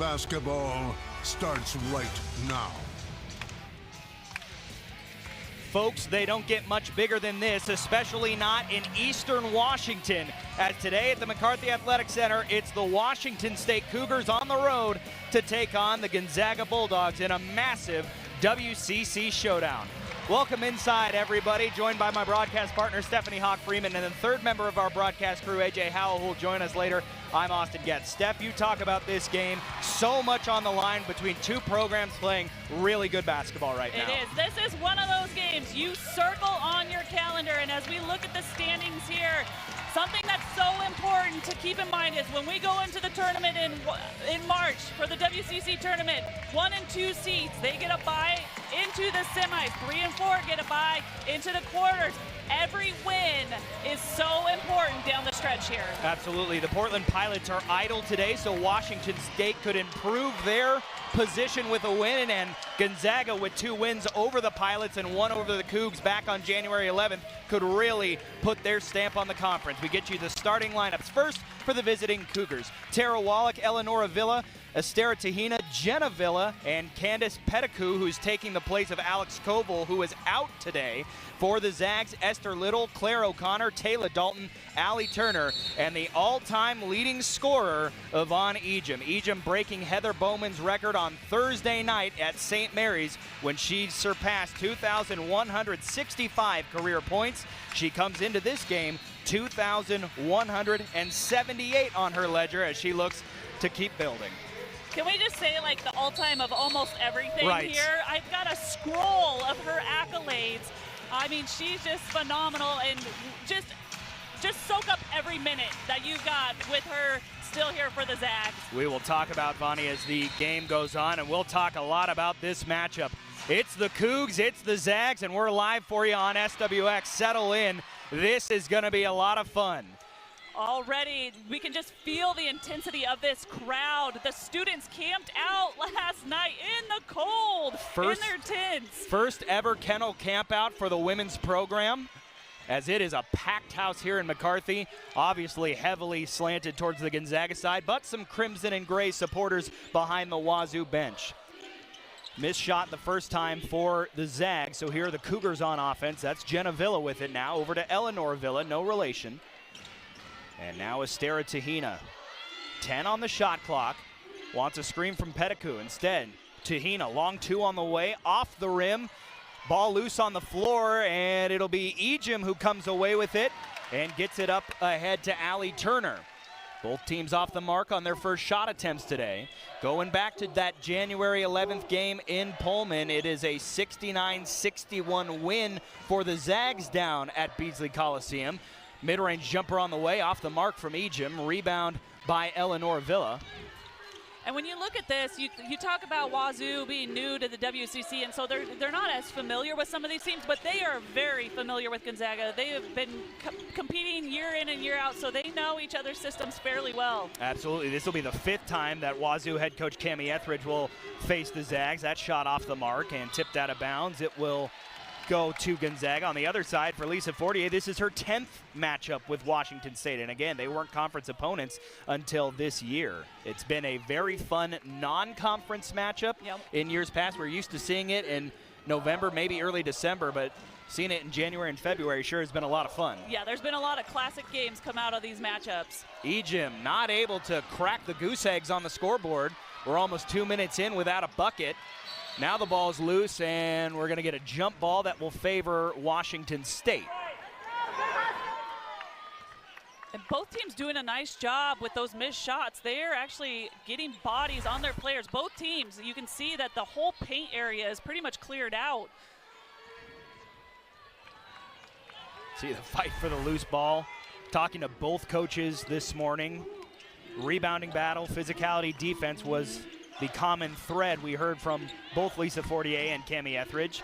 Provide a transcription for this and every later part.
basketball starts right now. Folks, they don't get much bigger than this, especially not in Eastern Washington. As today at the McCarthy Athletic Center, it's the Washington State Cougars on the road to take on the Gonzaga Bulldogs in a massive WCC showdown. Welcome inside, everybody, joined by my broadcast partner, Stephanie Hawk-Freeman, and the third member of our broadcast crew, AJ Howell, who will join us later. I'm Austin Getz. Steph, you talk about this game. So much on the line between two programs playing really good basketball right now. It is. This is one of those games you circle on your calendar, and as we look at the standings here, something that's so important to keep in mind is when we go into the tournament in March for the WCC tournament, 1 and 2 seeds, they get a bye into the semis. 3 and 4 get a bye into the quarters. Every win is so important down the stretch here. Absolutely. The Portland Pilots are idle today, so Washington State could improve their position with a win, and Gonzaga with 2 wins over the Pilots and 1 over the Cougs back on January 11th could really put their stamp on the conference. We get you the starting lineups first for the visiting Cougars. Tara Wallach, Eleonora Villa, Estera Tahina, Jenna Villa, and Candace Petticoe, who's taking the place of Alex Koval, who is out today. For the Zags, Esther Little, Claire O'Connor, Taylor Dalton, Allie Turner, and the all-time leading scorer, Yvonne Ejim. Ejim breaking Heather Bowman's record on Thursday night at St. Mary's when she surpassed 2,165 career points. She comes into this game 2,178 on her ledger as she looks to keep building. Can we just say, like, the all-time of almost everything right here? I've got a scroll of her accolades. I mean, she's just phenomenal, and just soak up every minute that you got with her still here for the Zags. We will talk about Bonnie as the game goes on, and we'll talk a lot about this matchup. It's the Cougs, it's the Zags, and we're live for you on SWX. Settle in. This is going to be a lot of fun. Already, we can just feel the intensity of this crowd. The students camped out last night in the cold in their tents. First ever kennel camp out for the women's program, as it is a packed house here in McCarthy. Obviously heavily slanted towards the Gonzaga side, but some crimson and gray supporters behind the Wazoo bench. Missed shot the first time for the Zags, so here are the Cougars on offense. That's Jenna Villa with it now. Over to Eleanor Villa, no relation. And now Estera Tahina. 10 on the shot clock. Wants a screen from Petticoe. Instead, Tahina, long 2 on the way, off the rim. Ball loose on the floor, and it'll be Ejim who comes away with it and gets it up ahead to Allie Turner. Both teams off the mark on their first shot attempts today. Going back to that January 11th game in Pullman, it is a 69-61 win for the Zags down at Beasley Coliseum. Mid-range jumper on the way, off the mark from Ejim. Rebound by Eleanor Villa. And when you look at this, you talk about Wazoo being new to the WCC, and so they're not as familiar with some of these teams, but they are very familiar with Gonzaga. They have been competing year in and year out, so they know each other's systems fairly well. Absolutely. This will be the 5th time that Wazoo head coach Cami Etheridge will face the Zags. That shot off the mark and tipped out of bounds. It will go to Gonzaga. On the other side, for Lisa Fortier, this is her 10th matchup with Washington State. And again, they weren't conference opponents until this year. It's been a very fun non-conference matchup. In years past. We're used to seeing it in November, maybe early December, but seeing it in January and February sure has been a lot of fun. Yeah, there's been a lot of classic games come out of these matchups. Ejim not able to crack the goose eggs on the scoreboard. We're almost 2 minutes in without a bucket. Now the ball's loose, and we're going to get a jump ball that will favor Washington State. And both teams doing a nice job with those missed shots. They're actually getting bodies on their players. Both teams, you can see that the whole paint area is pretty much cleared out. See the fight for the loose ball. Talking to both coaches this morning. Rebounding battle, physicality, defense was the common thread we heard from both Lisa Fortier and Cami Etheridge.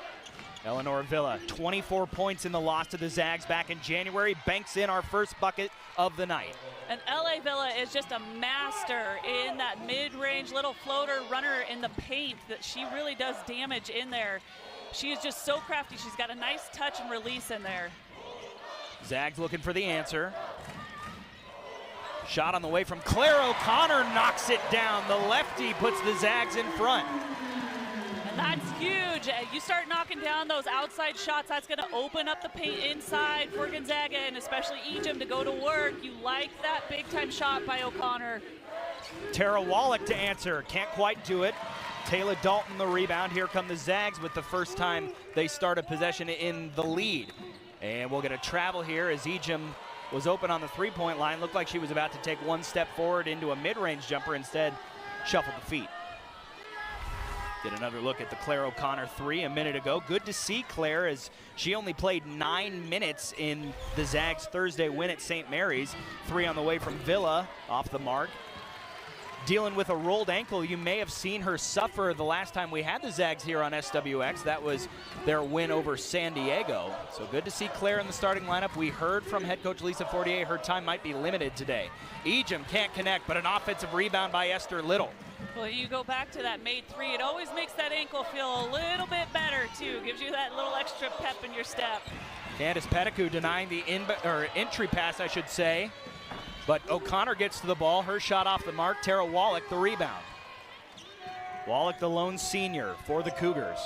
Eleanor Villa, 24 points in the loss to the Zags back in January, banks in our first bucket of the night. And LA Villa is just a master in that mid-range little floater runner in the paint that she really does damage in there. She is just so crafty. She's got a nice touch and release in there. Zags looking for the answer. Shot on the way from Claire O'Connor, knocks it down. The lefty puts the Zags in front. And that's huge. You start knocking down those outside shots, that's going to open up the paint inside for Gonzaga, and especially Ejim to go to work. You like that big-time shot by O'Connor. Tara Wallach to answer, can't quite do it. Taylor Dalton the rebound. Here come the Zags with the first time they started possession in the lead. And we'll get a travel here as Ejim was open on the three-point line. Looked like she was about to take one step forward into a mid-range jumper. Instead, shuffled the feet. Get another look at the Claire O'Connor three a minute ago. Good to see Claire, as she only played 9 minutes in the Zags' Thursday win at St. Mary's. Three on the way from Villa, off the mark. Dealing with a rolled ankle. You may have seen her suffer the last time we had the Zags here on SWX. That was their win over San Diego. So good to see Claire in the starting lineup. We heard from head coach Lisa Fortier her time might be limited today. Ejim can't connect, but an offensive rebound by Esther Little. Well, you go back to that made three. It always makes that ankle feel a little bit better, too. Gives you that little extra pep in your step. Candice Pettigrew denying the entry pass, I should say. But O'Connor gets to the ball. Her shot off the mark. Tara Wallach the rebound. Wallach the lone senior for the Cougars.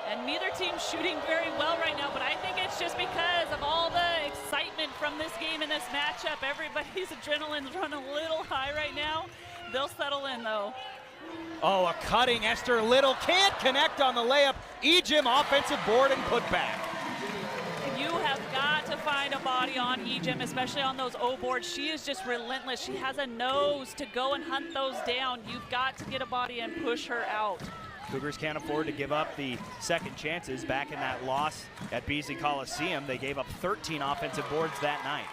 And neither team's shooting very well right now, but I think it's just because of all the excitement from this game and this matchup. Everybody's adrenaline's running a little high right now. They'll settle in, though. Oh, a cutting Esther Little. Can't connect on the layup. Ejim offensive board and putback. You have got to find a body on Ejim, especially on those O boards. She is just relentless. She has a nose to go and hunt those down. You've got to get a body and push her out. Cougars can't afford to give up the second chances. Back in that loss at Beasley Coliseum, they gave up 13 offensive boards that night.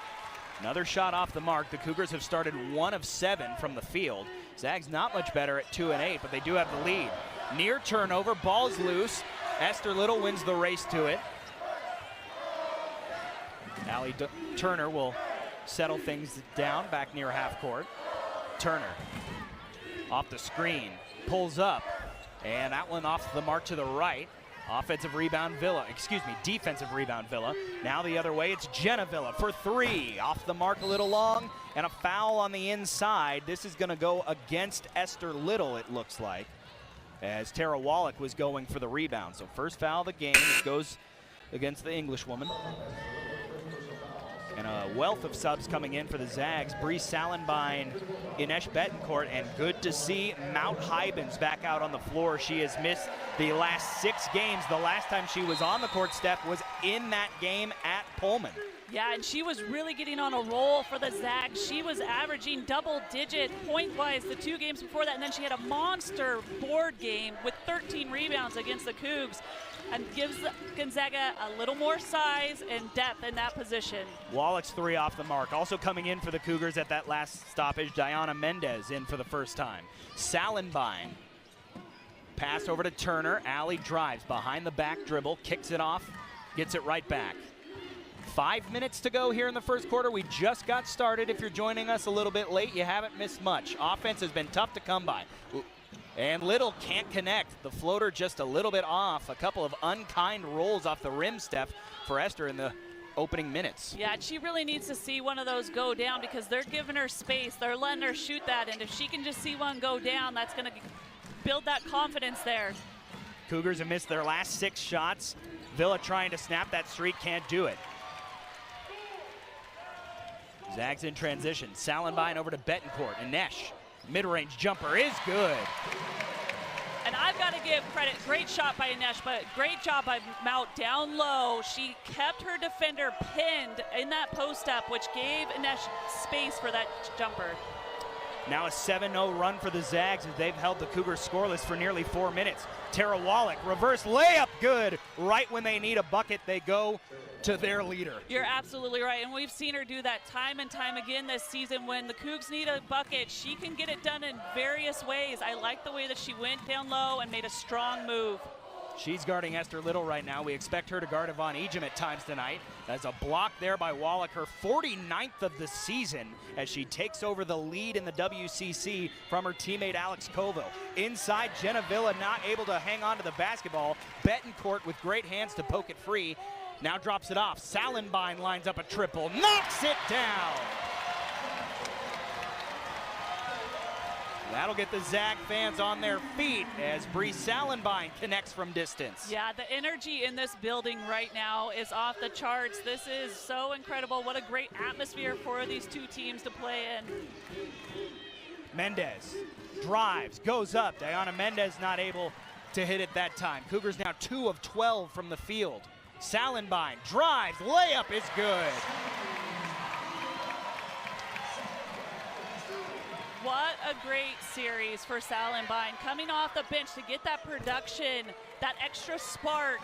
Another shot off the mark. The Cougars have started 1 of 7 from the field. Zags not much better at 2 and 8, but they do have the lead. Near turnover, ball's loose. Esther Little wins the race to it. Allie Turner will settle things down back near half court. Turner off the screen, pulls up, and that one off the mark to the right. Offensive rebound Villa, defensive rebound Villa. Now the other way, it's Jenna Villa for 3. Off the mark a little long, and a foul on the inside. This is gonna go against Esther Little, it looks like, as Tara Wallach was going for the rebound. So first foul of the game, it goes against the Englishwoman. And a wealth of subs coming in for the Zags. Bree Salenbine, Inesh Betancourt, and good to see Mount Hybens back out on the floor. She has missed the last 6 games. The last time she was on the court, Steph, was in that game at Pullman. Yeah, and she was really getting on a roll for the Zags. She was averaging double-digit point-wise the 2 games before that, and then she had a monster board game with 13 rebounds against the Cougs, and gives Gonzaga a little more size and depth in that position. Wallach's 3 off the mark. Also coming in for the Cougars at that last stoppage, Diana Mendez in for the first time. Salenbine, pass over to Turner. Allie drives behind the back dribble, kicks it off, gets it right back. 5 minutes to go here in the first quarter. We just got started. If you're joining us a little bit late, you haven't missed much. Offense has been tough to come by. And Little can't connect. The floater just a little bit off. A couple of unkind rolls off the rim, Steph, for Esther in the opening minutes. Yeah, she really needs to see one of those go down because they're giving her space. They're letting her shoot that, and if she can just see one go down, that's going to build that confidence there. Cougars have missed their last 6 shots. Villa trying to snap that streak, can't do it. Zags in transition. Salenbine over to Betancourt. Inesh, mid-range jumper is good. And I've got to give credit. Great shot by Inesh, but great job by Mount down low. She kept her defender pinned in that post-up, which gave Inesh space for that jumper. Now a 7-0 run for the Zags as they've held the Cougars scoreless for nearly 4 minutes. Tara Wallach, reverse layup, good. Right when they need a bucket, they go to their leader. You're absolutely right, and we've seen her do that time and time again this season. When the Cougs need a bucket, she can get it done in various ways. I like the way that she went down low and made a strong move. She's guarding Esther Little right now. We expect her to guard Yvonne Ejim at times tonight. There's a block there by Wallach, her 49th of the season, as she takes over the lead in the WCC from her teammate Alex Colville. Inside, Jenna Villa not able to hang on to the basketball. Betancourt with great hands to poke it free. Now drops it off. Salenbine lines up a triple, knocks it down. That'll get the Zag fans on their feet as Bree Salenbine connects from distance. Yeah, the energy in this building right now is off the charts. This is so incredible. What a great atmosphere for these two teams to play in. Mendez drives, goes up. Diana Mendez not able to hit it that time. Cougars now 2 of 12 from the field. Salenbine drives, layup is good. What a great series for Salenbine. Coming off the bench to get that production, that extra spark,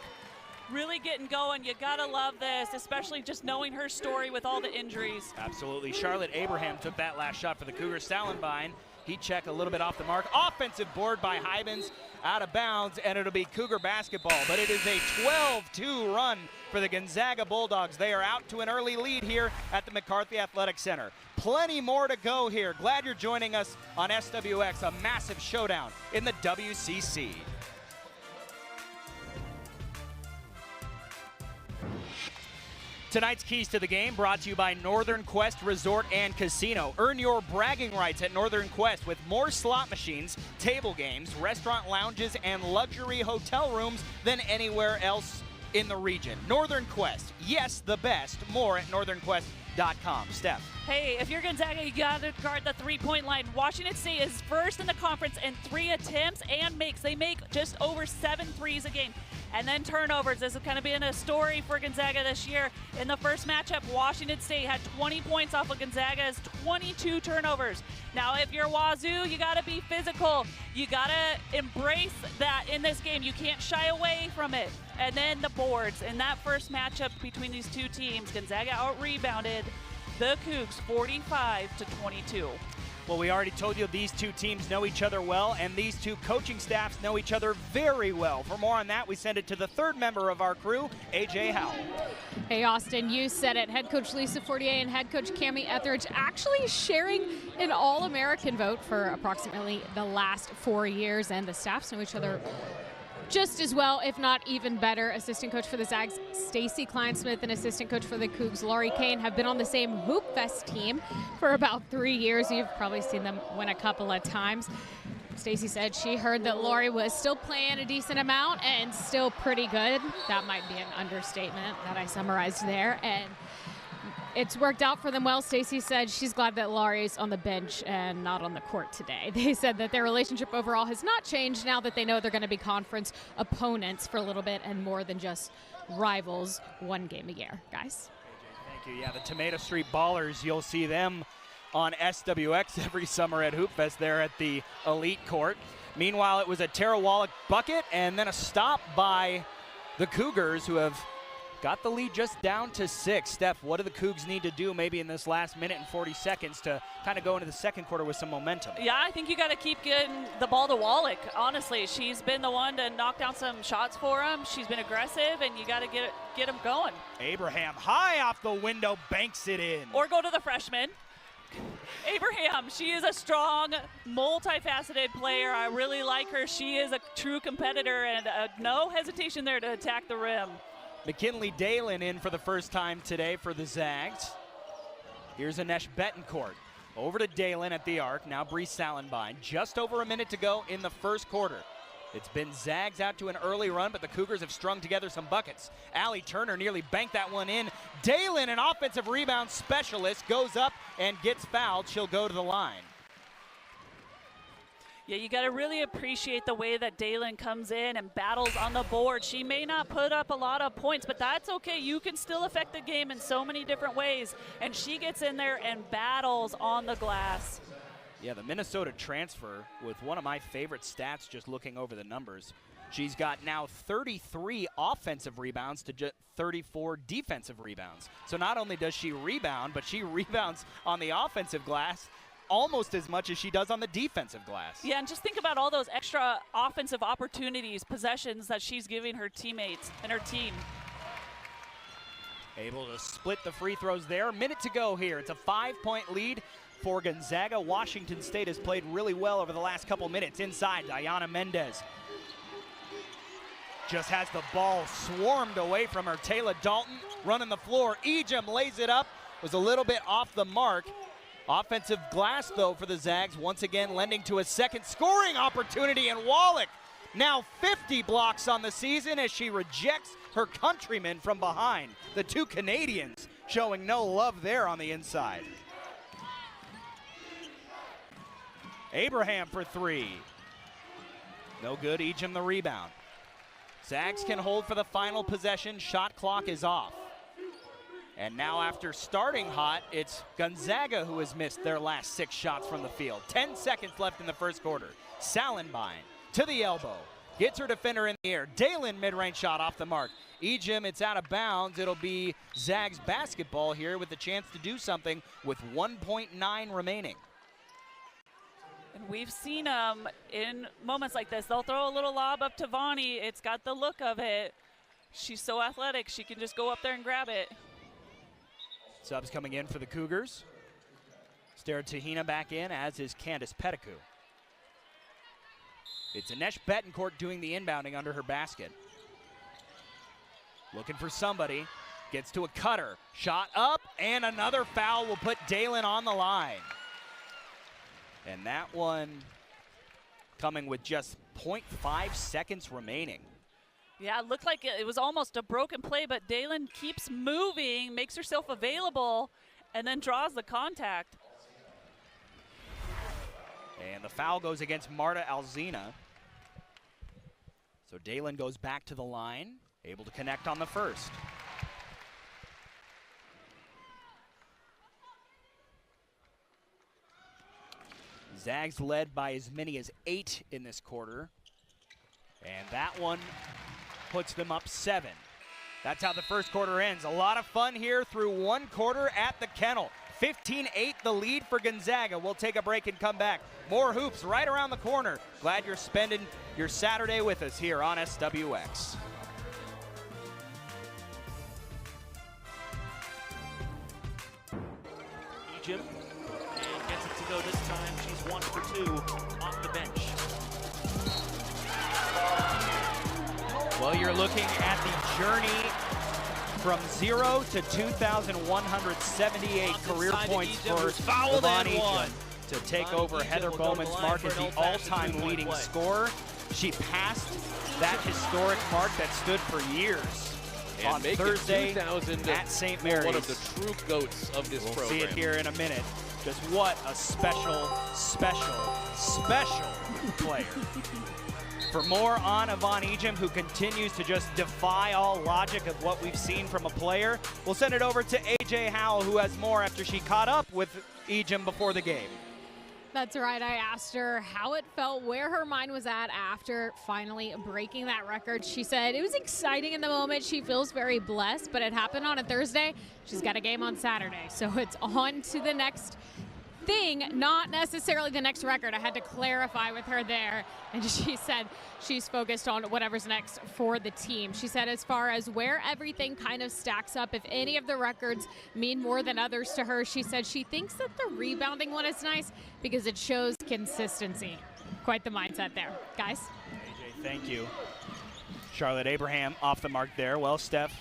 really getting going. You gotta love this, especially just knowing her story with all the injuries. Absolutely. Charlotte Abraham took that last shot for the Cougars. Salenbine, he checked a little bit off the mark. Offensive board by Hybens, out of bounds, and it'll be Cougar basketball. But it is a 12-2 run for the Gonzaga Bulldogs. They are out to an early lead here at the McCarthy Athletic Center. Plenty more to go here. Glad you're joining us on SWX, a massive showdown in the WCC. Tonight's keys to the game brought to you by Northern Quest Resort and Casino. Earn your bragging rights at Northern Quest with more slot machines, table games, restaurant lounges, and luxury hotel rooms than anywhere else in the region. Northern Quest, yes, the best. More at northernquest.com. Steph. Hey, if you're Gonzaga, you got to guard the three-point line. Washington State is first in the conference in 3 attempts and makes. They make just over 7 threes a game. And then turnovers. This has kind of been a story for Gonzaga this year. In the first matchup, Washington State had 20 points off of Gonzaga's 22 turnovers. Now, if you're Wazoo, you got to be physical. You got to embrace that in this game. You can't shy away from it. And then the boards. In that first matchup between these two teams, Gonzaga out-rebounded the Cougs 45-22. Well, we already told you these two teams know each other well, and these two coaching staffs know each other very well. For more on that, we send it to the third member of our crew, AJ Howell. Hey, Austin, you said it. Head coach Lisa Fortier and head coach Cammie Etheridge actually sharing an All-American vote for approximately the last 4 years, and the staffs know each other just as well, if not even better. Assistant coach for the Zags, Stacy Kleinsmith, and assistant coach for the Cougs, Laurie Kane, have been on the same Hoop Fest team for about 3 years. You've probably seen them win a couple of times. Stacy said she heard that Laurie was still playing a decent amount and still pretty good. That might be an understatement that I summarized there. And it's worked out for them well. Stacy said she's glad that Laurie's on the bench and not on the court today. They said that their relationship overall has not changed now that they know they're going to be conference opponents for a little bit and more than just rivals 1 game a year. Guys? Thank you. Yeah, the Tomato Street Ballers, you'll see them on SWX every summer at Hoop Fest there at the Elite Court. Meanwhile, it was a Tara Wallach bucket and then a stop by the Cougars, who have got the lead just down to 6. Steph, what do the Cougs need to do maybe in this last minute and 40 seconds to kind of go into the second quarter with some momentum? Yeah, I think you got to keep getting the ball to Wallach. Honestly, she's been the one to knock down some shots for him. She's been aggressive, and you got to get him going. Abraham high off the window, banks it in. Or go to the freshman. Abraham, she is a strong, multifaceted player. I really like her. She is a true competitor, and no hesitation there to attack the rim. McKinley Dalen in for the first time today for the Zags. Here's Anesh Betancourt. Over to Dalen at the arc. Now Bree Salenbine. Just over a minute to go in the first quarter. It's been Zags out to an early run, but the Cougars have strung together some buckets. Allie Turner nearly banked that one in. Dalen, an offensive rebound specialist, goes up and gets fouled. She'll go to the line. Yeah, you got to really appreciate the way that Dalen comes in and battles on the board. She may not put up a lot of points, but that's okay. You can still affect the game in so many different ways. And she gets in there and battles on the glass. Yeah, the Minnesota transfer with one of my favorite stats just looking over the numbers. She's got now 33 offensive rebounds to just 34 defensive rebounds. So not only does she rebound, but she rebounds on the offensive glass almost as much as she does on the defensive glass. Yeah, and just think about all those extra offensive opportunities, possessions that she's giving her teammates and her team. Able to split the free throws there. Minute to go here. It's a 5-point lead for Gonzaga. Washington State has played really well over the last couple minutes. Inside, Diana Mendez just has the ball swarmed away from her. Taylor Dalton running the floor. Ejim lays it up. Was a little bit off the mark. Offensive glass, though, for the Zags, once again lending to a second scoring opportunity, and Wallach now 50 blocks on the season as she rejects her countrymen from behind. The two Canadians showing no love there on the inside. Abraham for three. No good, Ejim the rebound. Zags can hold for the final possession. Shot clock is off. And now after starting hot, it's Gonzaga who has missed their last 6 shots from the field. 10 seconds left in the first quarter. Salenbein to the elbow. Gets her defender in the air. Dalen mid-range shot off the mark. Ejim, it's out of bounds. It'll be Zags basketball here with the chance to do something with 1.9 remaining. And we've seen them in moments like this. They'll throw a little lob up to Vani. It's got the look of it. She's so athletic. She can just go up there and grab it. Subs coming in for the Cougars. Stara Tahina back in, as is Candace Pettigrew. It's Anesh Betancourt doing the inbounding under her basket. Looking for somebody. Gets to a cutter. Shot up, and another foul will put Dalen on the line. And that one coming with just 0.5 seconds remaining. Yeah, it looked like it was almost a broken play, but Dalen keeps moving, makes herself available, and then draws the contact. And the foul goes against Marta Alzina. So Dalen goes back to the line, able to connect on the first. Zags led by as many as 8 in this quarter. And that one puts them up 7. That's how the first quarter ends. A lot of fun here through one quarter at the Kennel. 15-8 the lead for Gonzaga. We'll take a break and come back. More hoops right around the corner. Glad you're spending your Saturday with us here on SWX. Ejim, and gets it to go this time. She's 1 for 2 off the bench. Well, you're looking at the journey from 0 to 2,178 career points for Yvonne Ejim to take over Heather Bowman's mark as the all-time leading scorer. She passed that historic mark that stood for years on Thursday at St. Mary's. One of the true goats of this program. We'll see it here in a minute. Just what a special, special, special player. For more on Yvonne Ejim, who continues to just defy all logic of what we've seen from a player, we'll send it over to AJ Howell, who has more after she caught up with Ejim before the game. That's right. I asked her how it felt, where her mind was at after finally breaking that record. She said it was exciting in the moment. She feels very blessed, but it happened on a Thursday. She's got a game on Saturday, so it's on to the next thing, not necessarily the next record. I had to clarify with her there, and she said she's focused on whatever's next for the team. She said as far as where everything kind of stacks up, if any of the records mean more than others to her, she said she thinks that the rebounding one is nice because it shows consistency. Quite the mindset there. Guys? AJ, thank you. Charlotte Abraham off the mark there. Well, Steph,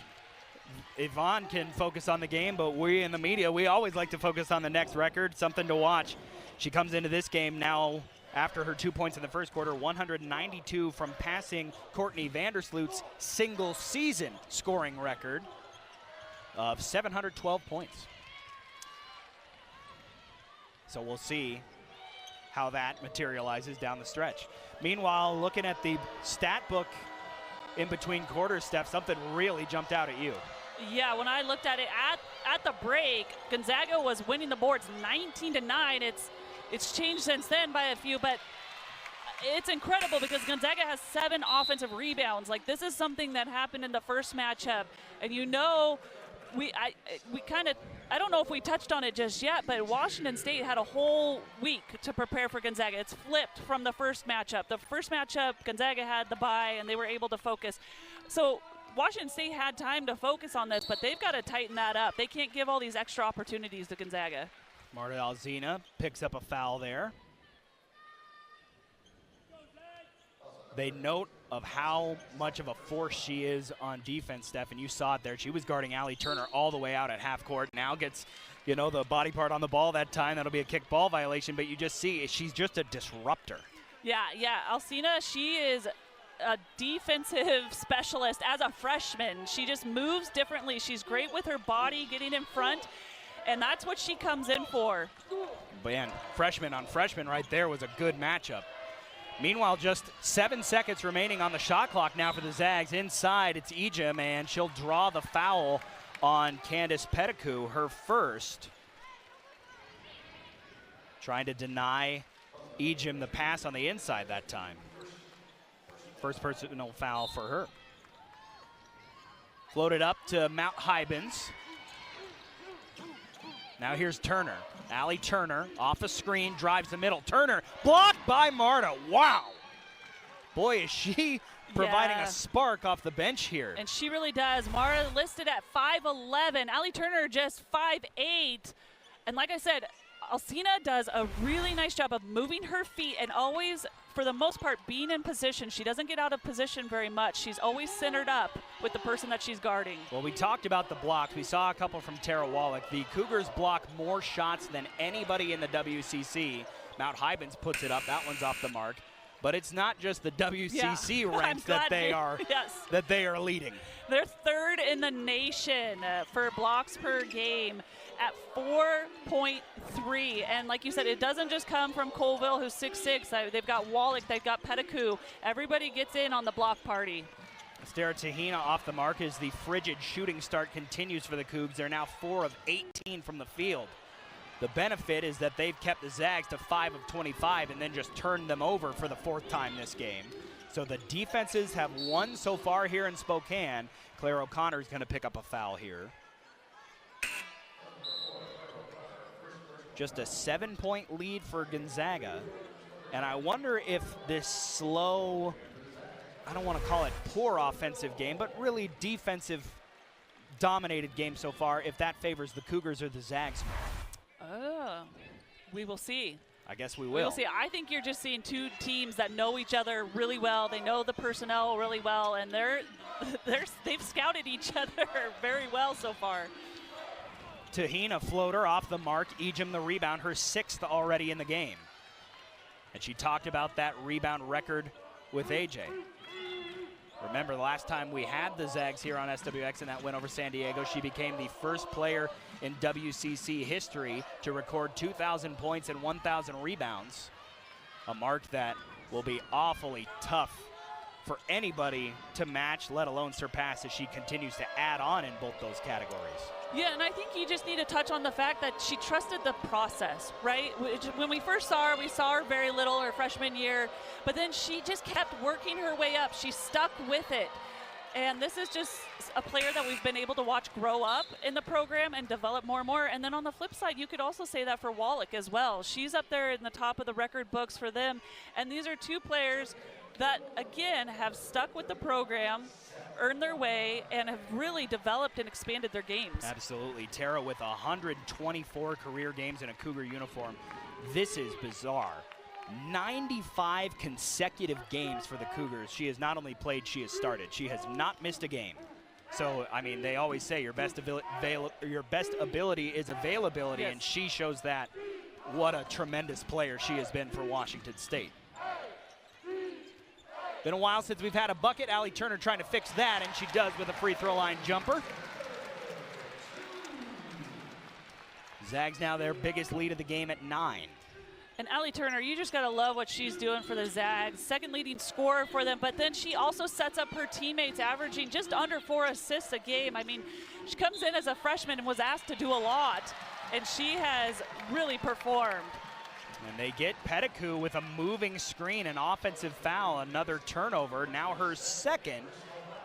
Yvonne can focus on the game, but we in the media, we always like to focus on the next record, something to watch. She comes into this game now after her 2 points in the first quarter, 192 from passing Courtney Vandersloot's single season scoring record of 712 points. So we'll see how that materializes down the stretch. Meanwhile, looking at the stat book in between quarters, Steph, something really jumped out at you. Yeah, when I looked at it at the break, Gonzaga was winning the boards 19-9. It's changed since then by a few, but it's incredible because Gonzaga has 7 offensive rebounds. Like, this is something that happened in the first matchup, and you know, I don't know if we touched on it just yet, but Washington State had a whole week to prepare for Gonzaga. It's flipped from the first matchup. The first matchup, Gonzaga had the bye, and they were able to focus. So Washington State had time to focus on this, but they've got to tighten that up. They can't give all these extra opportunities to Gonzaga. Marta Alzina picks up a foul there. they note of how much of a force she is on defense, Steph, and you saw it there. She was guarding Allie Turner all the way out at half court. Now gets, the body part on the ball that time. That'll be a kick ball violation, but you just see she's just a disruptor. Yeah. Alcina, she is a defensive specialist as a freshman. She just moves differently. She's great with her body, getting in front, and that's what she comes in for. Man, freshman on freshman right there was a good matchup. Meanwhile, just 7 seconds remaining on the shot clock now for the Zags. Inside, it's Ejim, and she'll draw the foul on Candace Pettigrew, her first. Trying to deny Ejim the pass on the inside that time. First personal foul for her. Floated up to Mount Hybens. Now here's Turner. Allie Turner off a screen, drives the middle. Turner blocked by Marta. Wow. Boy, is she providing a spark off the bench here. And she really does. Marta listed at 5'11". Allie Turner just 5'8". And like I said, Alcina does a really nice job of moving her feet and always, for the most part, being in position. She doesn't get out of position very much. She's always centered up with the person that she's guarding. Well, we talked about the blocks. We saw a couple from Tara Wallach. The Cougars block more shots than anybody in the WCC. Mount Hybens puts it up. That one's off the mark. But it's not just the WCC ranks that they are leading. They're third in the nation for blocks per game at 4.3. And like you said, it doesn't just come from Colville, who's 6'6". They've got Wallach, they've got Pettigrew. Everybody gets in on the block party. Estera Tahina off the mark as the frigid shooting start continues for the Cougs. They're now 4 of 18 from the field. The benefit is that they've kept the Zags to 5 of 25 and then just turned them over for the 4th time this game. So the defenses have won so far here in Spokane. Claire O'Connor is going to pick up a foul here. Just a 7-point lead for Gonzaga. And I wonder if this slow, I don't want to call it poor offensive game, but really defensive dominated game so far, if that favors the Cougars or the Zags. Oh, we will see. I guess we will. We will see. I think you're just seeing two teams that know each other really well. They know the personnel really well, and they've scouted each other very well so far. Tahina floater off the mark. Ejim the rebound, her 6th already in the game. And she talked about that rebound record with AJ. Remember, the last time we had the Zags here on SWX and that win over San Diego, she became the first player in WCC history to record 2,000 points and 1,000 rebounds. A mark that will be awfully tough for anybody to match, let alone surpass, as she continues to add on in both those categories. Yeah, and I think you just need to touch on the fact that she trusted the process, right? When we first saw her, we saw her very little her freshman year, but then she just kept working her way up. She stuck with it. And this is just a player that we've been able to watch grow up in the program and develop more and more. And then on the flip side, you could also say that for Wallach as well. She's up there in the top of the record books for them. And these are two players that, again, have stuck with the program, earned their way, and have really developed and expanded their games. Absolutely. Tara with 124 career games in a Cougar uniform. This is bizarre. 95 consecutive games for the Cougars. She has not only played, she has started. She has not missed a game. So, I mean, they always say your best ability is availability, yes. And she shows that. What a tremendous player she has been for Washington State. Been a while since we've had a bucket. Allie Turner trying to fix that, and she does with a free throw line jumper. Zags now their biggest lead of the game at 9. And Allie Turner, you just got to love what she's doing for the Zags. Second leading scorer for them, but then she also sets up her teammates, averaging just under 4 assists a game. I mean, she comes in as a freshman and was asked to do a lot, and she has really performed. And they get Pettigrew with a moving screen, an offensive foul, another turnover. Now her 2nd.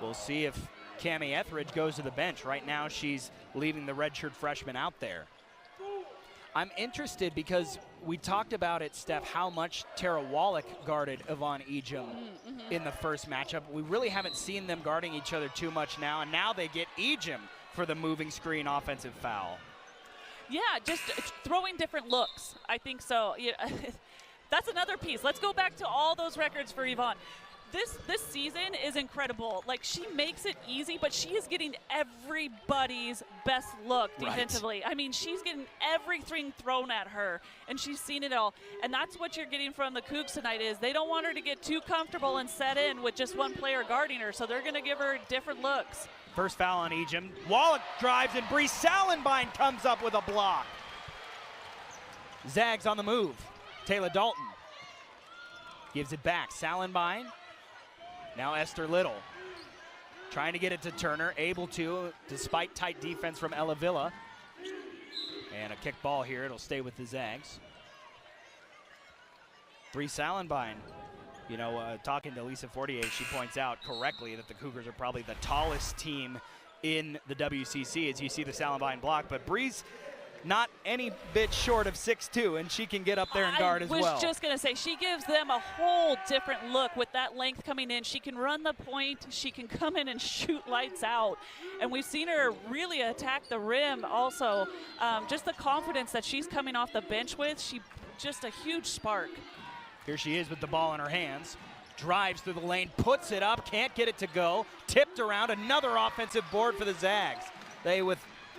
We'll see if Cammie Etheridge goes to the bench. Right now she's leaving the redshirt freshman out there. I'm interested because we talked about it, Steph, how much Tara Wallach guarded Yvonne Ejim in the first matchup. We really haven't seen them guarding each other too much now, and now they get Ejim for the moving screen offensive foul. Yeah, just throwing different looks. I think so. Yeah, that's another piece. Let's go back to all those records for Yvonne. This season is incredible. Like, she makes it easy, but she is getting everybody's best look defensively. I mean, she's getting everything thrown at her, and she's seen it all. And that's what you're getting from the Cougs tonight is they don't want her to get too comfortable and set in with just one player guarding her, so they're going to give her different looks. First foul on Ejim. Wallach drives, and Bree Salenbine comes up with a block. Zags on the move. Taylor Dalton gives it back. Salenbine. Now Esther Little trying to get it to Turner, able to, despite tight defense from Ella Villa. And a kick ball here, it'll stay with the Zags. Bree Salenbine, you know, talking to Lisa Fortier, she points out correctly that the Cougars are probably the tallest team in the WCC as you see the Salenbine block, but Bree's not any bit short of 6'2", and she can get up there and guard as well. I was just going to say, she gives them a whole different look with that length coming in. She can run the point. She can come in and shoot lights out. And we've seen her really attack the rim also. Just the confidence that she's coming off the bench with, just a huge spark. Here she is with the ball in her hands. Drives through the lane, puts it up, can't get it to go. Tipped around, another offensive board for the Zags. They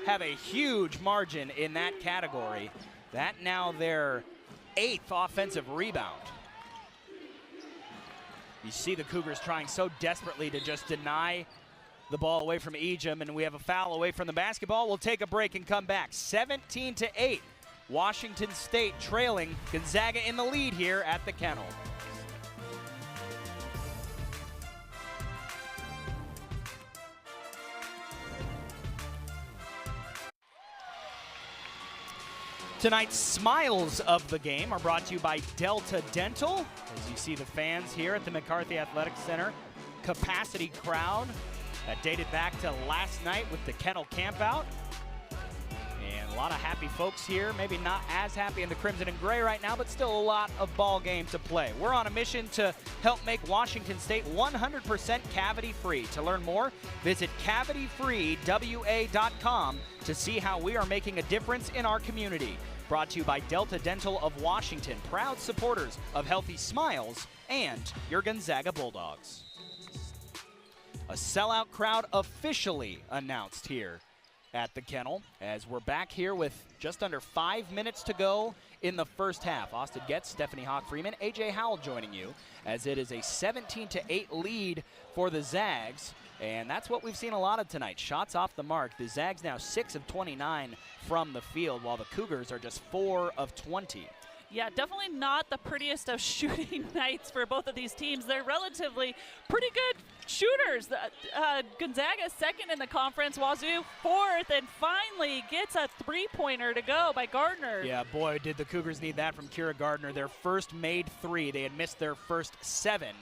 have a huge margin in that category. That now their 8th offensive rebound. You see the Cougars trying so desperately to just deny the ball away from Ejim, and we have a foul away from the basketball. We'll take a break and come back. 17-8. Washington State trailing, Gonzaga in the lead here at the Kennel. Tonight's smiles of the game are brought to you by Delta Dental. As you see the fans here at the McCarthy Athletic Center, capacity crowd that dated back to last night with the Kennel Campout. And a lot of happy folks here, maybe not as happy in the crimson and gray right now, but still a lot of ball game to play. We're on a mission to help make Washington State 100% cavity-free. To learn more, visit cavityfreewa.com to see how we are making a difference in our community. Brought to you by Delta Dental of Washington, proud supporters of Healthy Smiles and your Gonzaga Bulldogs. A sellout crowd officially announced here at the Kennel as we're back here with just under 5 minutes to go in the first half. Austin Getz, Stephanie Hawk-Freeman, AJ Howell joining you as it is a 17-8 lead for the Zags. And that's what we've seen a lot of tonight. Shots off the mark. The Zags now 6 of 29 from the field, while the Cougars are just 4 of 20. Yeah, definitely not the prettiest of shooting nights for both of these teams. They're relatively pretty good shooters. Gonzaga second in the conference, Wazoo fourth, and finally gets a three-pointer to go by Gardner. Yeah, boy, did the Cougars need that from Kira Gardner. Their first made three. They had missed their first 7.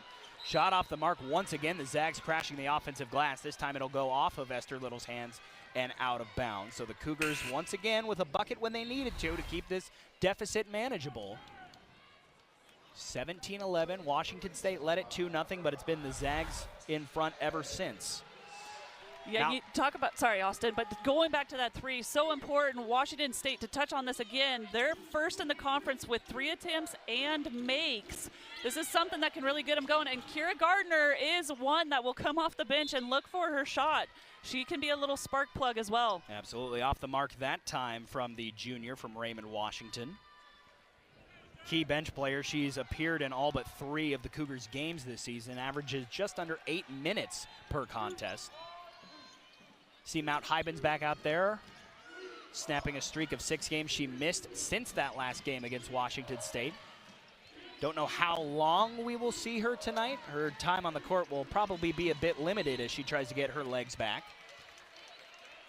Shot off the mark once again. The Zags crashing the offensive glass. This time it'll go off of Esther Little's hands and out of bounds. So the Cougars once again with a bucket when they needed to keep this deficit manageable. 17-11. Washington State led it 2-0, but it's been the Zags in front ever since. Yeah, now, you talk about, sorry, Austin, but going back to that three, so important. Washington State, to touch on this again, they're first in the conference with 3 attempts and makes. This is something that can really get them going, and Kira Gardner is one that will come off the bench and look for her shot. She can be a little spark plug as well. Absolutely off the mark that time from the junior from Raymond, Washington. Key bench player. She's appeared in all but 3 of the Cougars' games this season, averages just under 8 minutes per contest. See Mount Hybens back out there, snapping a streak of 6 games she missed since that last game against Washington State. Don't know how long we will see her tonight. Her time on the court will probably be a bit limited as she tries to get her legs back.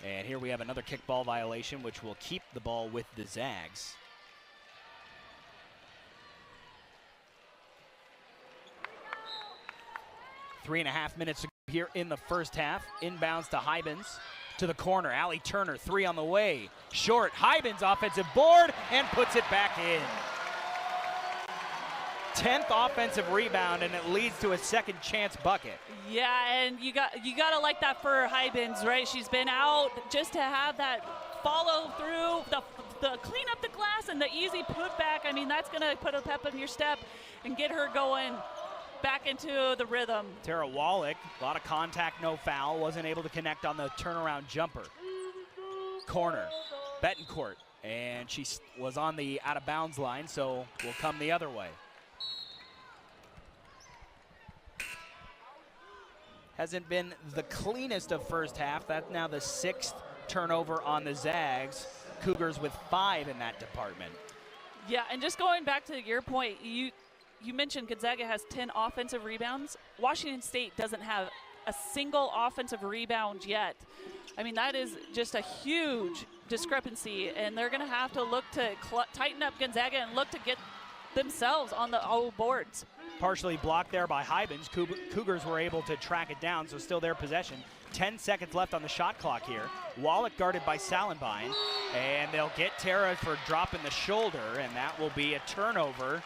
And here we have another kickball violation, which will keep the ball with the Zags. Three and a half minutes here in the first half. Inbounds to Hybens, to the corner. Allie Turner, 3 on the way. Short, Hybens offensive board and puts it back in. 10th offensive rebound, and it leads to a second chance bucket. Yeah, and you gotta like that for Hybens, right? She's been out just to have that follow through, the clean up the glass and the easy putback. I mean, that's gonna put a pep in your step and get her going. back into the rhythm. Tara Wallach, a lot of contact, no foul, wasn't able to connect on the turnaround jumper. Corner, Betancourt, and she was on the out of bounds line, so will come the other way. Hasn't been the cleanest of first half. That's now the 6th turnover on the Zags. Cougars with 5 in that department. Yeah, and just going back to your point, you mentioned Gonzaga has 10 offensive rebounds. Washington State doesn't have a single offensive rebound yet. I mean, that is just a huge discrepancy, and they're going to have to look to tighten up Gonzaga and look to get themselves on the O boards. Partially blocked there by Hybens. Cougars were able to track it down, so still their possession. 10 seconds left on the shot clock here. Wallach guarded by Salenbein, and they'll get Tara for dropping the shoulder, and that will be a turnover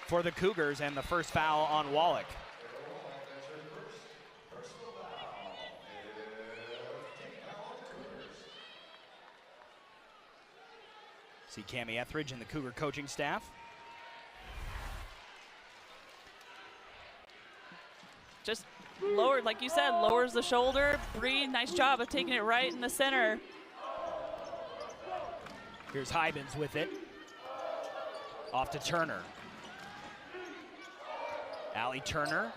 for the Cougars and the first foul on Wallach. See Cami Etheridge and the Cougar coaching staff. Just lowered, like you said, lowers the shoulder. Bree, nice job of taking it right in the center. Here's Hybens with it. Off to Turner. Allie Turner.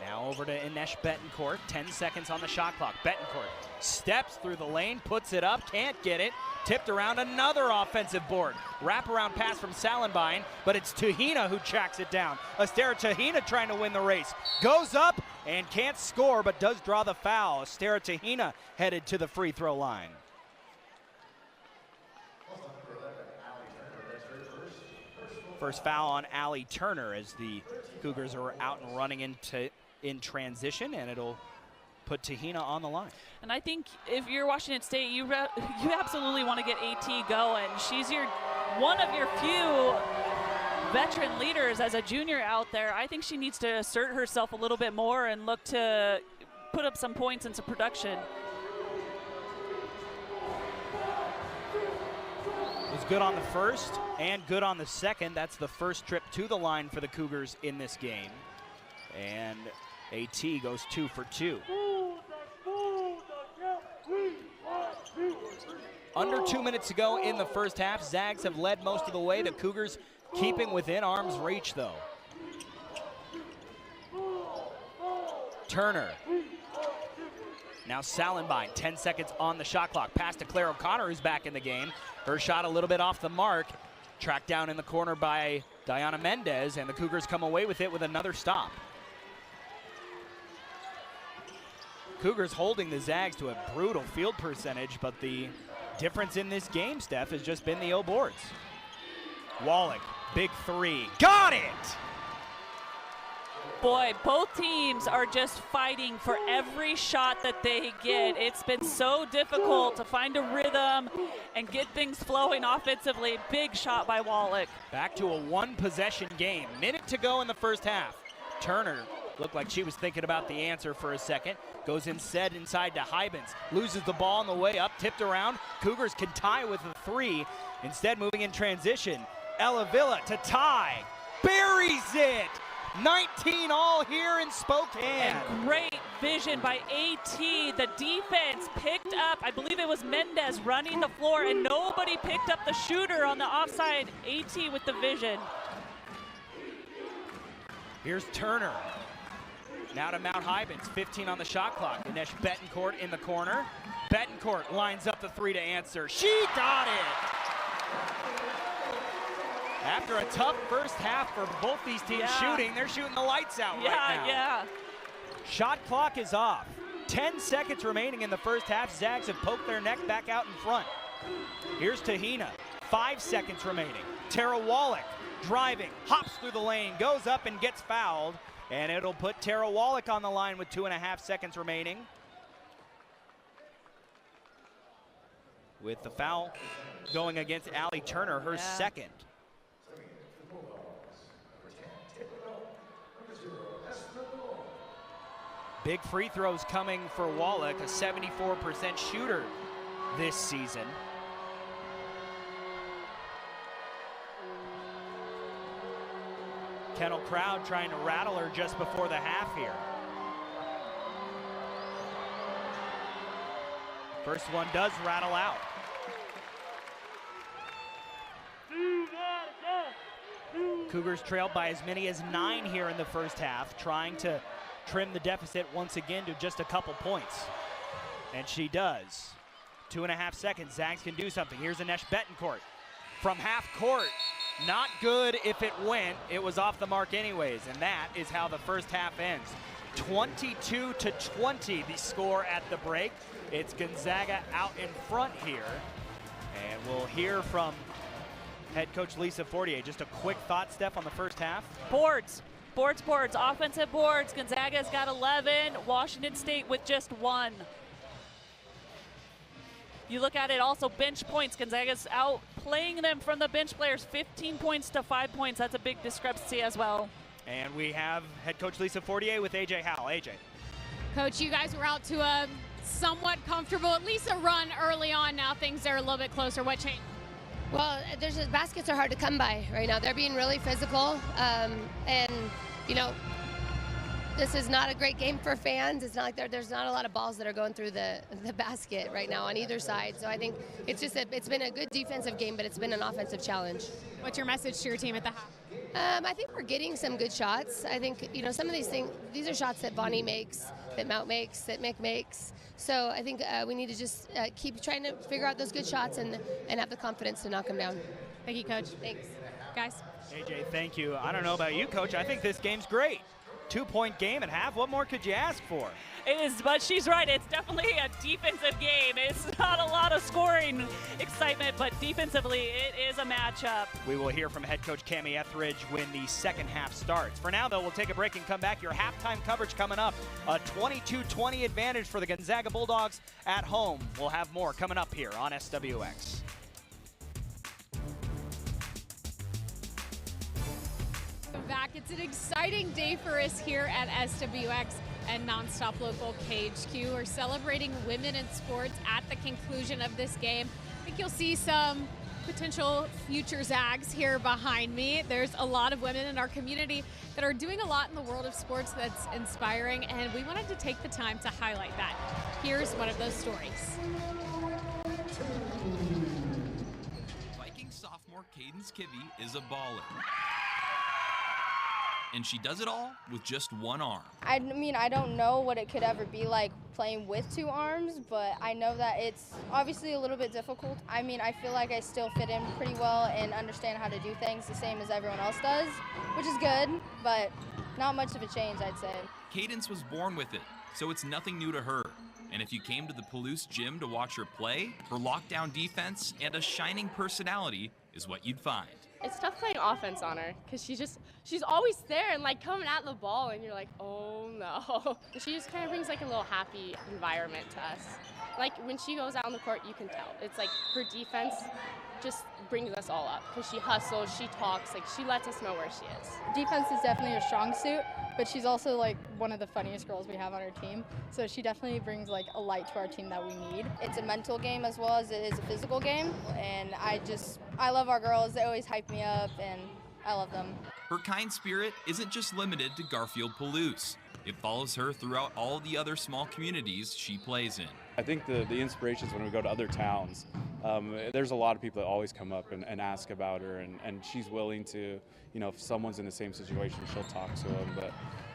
Now over to Inesh Betancourt. 10 seconds on the shot clock. Betancourt steps through the lane, puts it up, can't get it. Tipped around, another offensive board. Wraparound pass from Salenbein, but it's Tahina who tracks it down. Astera Tahina trying to win the race. Goes up and can't score, but does draw the foul. Astera Tahina headed to the free throw line. First foul on Allie Turner as the Cougars are out and running in transition, and it'll put Tahina on the line. And I think if you're Washington State, you absolutely want to get AT going. She's one of your few veteran leaders as a junior out there. I think she needs to assert herself a little bit more and look to put up some points and some production. Was good on the first and good on the second. That's the first trip to the line for the Cougars in this game. And AT goes 2 for 2. Under 2 minutes to go in the first half. Zags have led most of the way. The Cougars keeping within arm's reach, though. Turner. Now Salenbein, 10 seconds on the shot clock. Pass to Claire O'Connor, who's back in the game. Her shot a little bit off the mark. Tracked down in the corner by Diana Mendez, and the Cougars come away with it with another stop. Cougars holding the Zags to a brutal field percentage, but the difference in this game, Steph, has just been the O boards. Wallach, big three. Got it! Boy, both teams are just fighting for every shot that they get. It's been so difficult to find a rhythm and get things flowing offensively. Big shot by Wallach. Back to a one-possession game. Minute to go in the first half. Turner looked like she was thinking about the answer for a second. Goes inside to Hybens. Loses the ball on the way up, tipped around. Cougars can tie with a three. Instead, moving in transition. Ella Villa to tie. Buries it! 19 all here in Spokane. And great vision by AT. The defense picked up, I believe it was Mendez running the floor, and nobody picked up the shooter on the offside. AT with the vision. Here's Turner. Now to Mount Hybens, 15 on the shot clock. Inesh Betancourt in the corner. Betancourt lines up the three to answer. She got it! After a tough first half for both these teams shooting, they're shooting the lights out right now. Yeah. Shot clock is off. 10 seconds remaining in the first half. Zags have poked their neck back out in front. Here's Tahina. 5 seconds remaining. Tara Wallach driving, hops through the lane, goes up and gets fouled. And it'll put Tara Wallach on the line with 2.5 seconds remaining. With the foul going against Allie Turner, her second. Big free throws coming for Wallach, a 74% shooter this season. Kennel crowd trying to rattle her just before the half here. First one does rattle out. Cougars trailed by as many as 9 here in the first half, trying to trim the deficit once again to just a couple points. And she does. 2.5 seconds, Zags can do something. Here's Anesh Betancourt from half court. Not good if it went. It was off the mark anyways, and that is how the first half ends. 22-20 the score at the break. It's Gonzaga out in front here. And we'll hear from head coach Lisa Fortier. Just a quick thought, Steph, on the first half. Boards, offensive boards. Gonzaga's got 11, Washington State with just 1. You look at it also, bench points. Gonzaga's outplaying them from the bench players, 15 points to 5 points. That's a big discrepancy as well. And we have head coach Lisa Fortier with AJ Howell. AJ. Coach, you guys were out to a somewhat comfortable, at least a run early on. Now things are a little bit closer. What changed? Well, baskets are hard to come by right now. They're being really physical, and you know, this is not a great game for fans. It's not like there's not a lot of balls that are going through the basket right now on either side. So I think it's just it's been a good defensive game, but it's been an offensive challenge. What's your message to your team at the half? I think we're getting some good shots. I think, you know, some of these things, these are shots that Bonnie makes, that Mount makes, that Mick makes. So I think we need to just keep trying to figure out those good shots and have the confidence to knock them down. Thank you, Coach. Thanks. Guys. AJ, thank you. I don't know about you, Coach. I think this game's great. 2-point game at half. What more could you ask for? It is, but she's right. It's definitely a defensive game. It's not a lot of scoring excitement, but defensively, it is a matchup. We will hear from head coach Cammie Etheridge when the second half starts. For now, though, we'll take a break and come back. Your halftime coverage coming up. A 22-20 advantage for the Gonzaga Bulldogs at home. We'll have more coming up here on SWX. Back. It's an exciting day for us here at SWX and Nonstop Local KHQ. We're celebrating women in sports at the conclusion of this game. I think you'll see some potential future Zags here behind me. There's a lot of women in our community that are doing a lot in the world of sports that's inspiring, and we wanted to take the time to highlight that. Here's one of those stories. Viking sophomore Cadence Kivy is a baller. And she does it all with just one arm. I mean, I don't know what it could ever be like playing with 2 arms, but I know that it's obviously a little bit difficult. I mean, I feel like I still fit in pretty well and understand how to do things the same as everyone else does, which is good, but not much of a change, I'd say. Cadence was born with it, so it's nothing new to her. And if you came to the Palouse gym to watch her play, her lockdown defense and a shining personality is what you'd find. It's tough playing offense on her because she's always there and like coming at the ball and you're like, oh no. She just kind of brings like a little happy environment to us. Like when she goes out on the court, you can tell. It's like her defense just brings us all up because she hustles, she talks, like she lets us know where she is. Defense is definitely her strong suit, but she's also like one of the funniest girls we have on our team. So she definitely brings like a light to our team that we need. It's a mental game as well as it is a physical game, and I love our girls. They always hype me up, and I love them. Her kind spirit isn't just limited to Garfield Palouse. It follows her throughout all the other small communities she plays in. I think the inspirations when we go to other towns, there's a lot of people that always come up and ask about her, and she's willing to, you know, if someone's in the same situation, she'll talk to them. But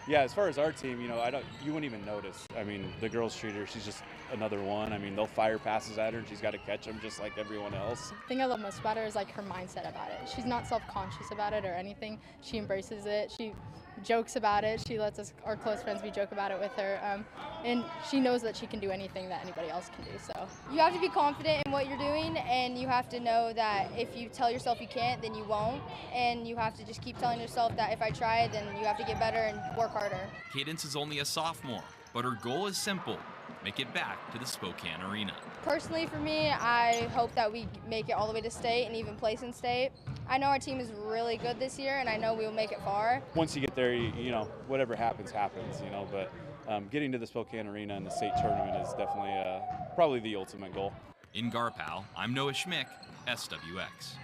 yeah, as far as our team, you know, you wouldn't even notice. I mean, the girls treat her, she's just another one. I mean, they'll fire passes at her and she's got to catch them just like everyone else. The thing I love most about her is like her mindset about it. She's not self-conscious about it or anything. She embraces it. She jokes about it. She lets us, our close friends, we joke about it with her. And she knows that she can do anything that anybody else can do. So you have to be confident in what you're doing, and you have to know that if you tell yourself you can't, then you won't. And you have to just keep telling yourself that if I try, then you have to get better and work harder. Cadence is only a sophomore, but her goal is simple: make it back to the Spokane Arena. Personally, for me, I hope that we make it all the way to state and even place in state. I know our team is really good this year, and I know we will make it far. Once you get there, you know, whatever happens, you know, but getting to the Spokane Arena and the state tournament is definitely probably the ultimate goal. In Garpal, I'm Noah Schmick, SWX.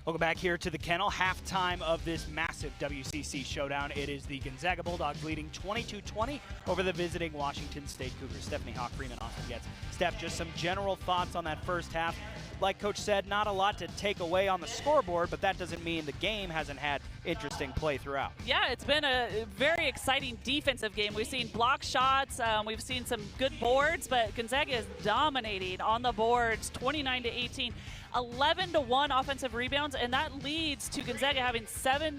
Welcome back here to the kennel. Halftime of this massive WCC showdown. It is the Gonzaga Bulldogs leading 22-20 over the visiting Washington State Cougars. Stephanie Hawk, Freeman, Austin Getz. Steph, just some general thoughts on that first half. Like Coach said, not a lot to take away on the scoreboard, but that doesn't mean the game hasn't had interesting play throughout. Yeah, it's been a very exciting defensive game. We've seen block shots, we've seen some good boards, but Gonzaga is dominating on the boards, 29-18. 11-1 offensive rebounds, and that leads to Gonzaga having 7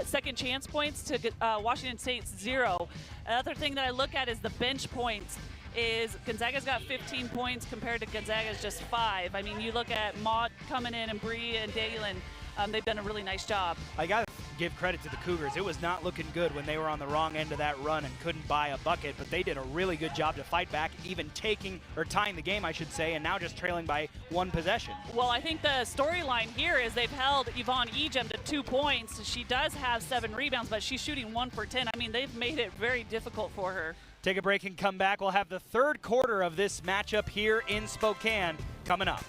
second chance points to Washington State's 0. Another thing that I look at is the bench points. Is Gonzaga's got 15 points compared to Gonzaga's just 5. I mean, you look at Maud coming in and Bree and Dalen. They've done a really nice job. I got to give credit to the Cougars. It was not looking good when they were on the wrong end of that run and couldn't buy a bucket, but they did a really good job to fight back, even tying the game, I should say, and now just trailing by 1 possession. Well, I think the storyline here is they've held Yvonne Ejim to 2 points. She does have 7 rebounds, but she's shooting 1 for 10. I mean, they've made it very difficult for her. Take a break and come back. We'll have the third quarter of this matchup here in Spokane coming up.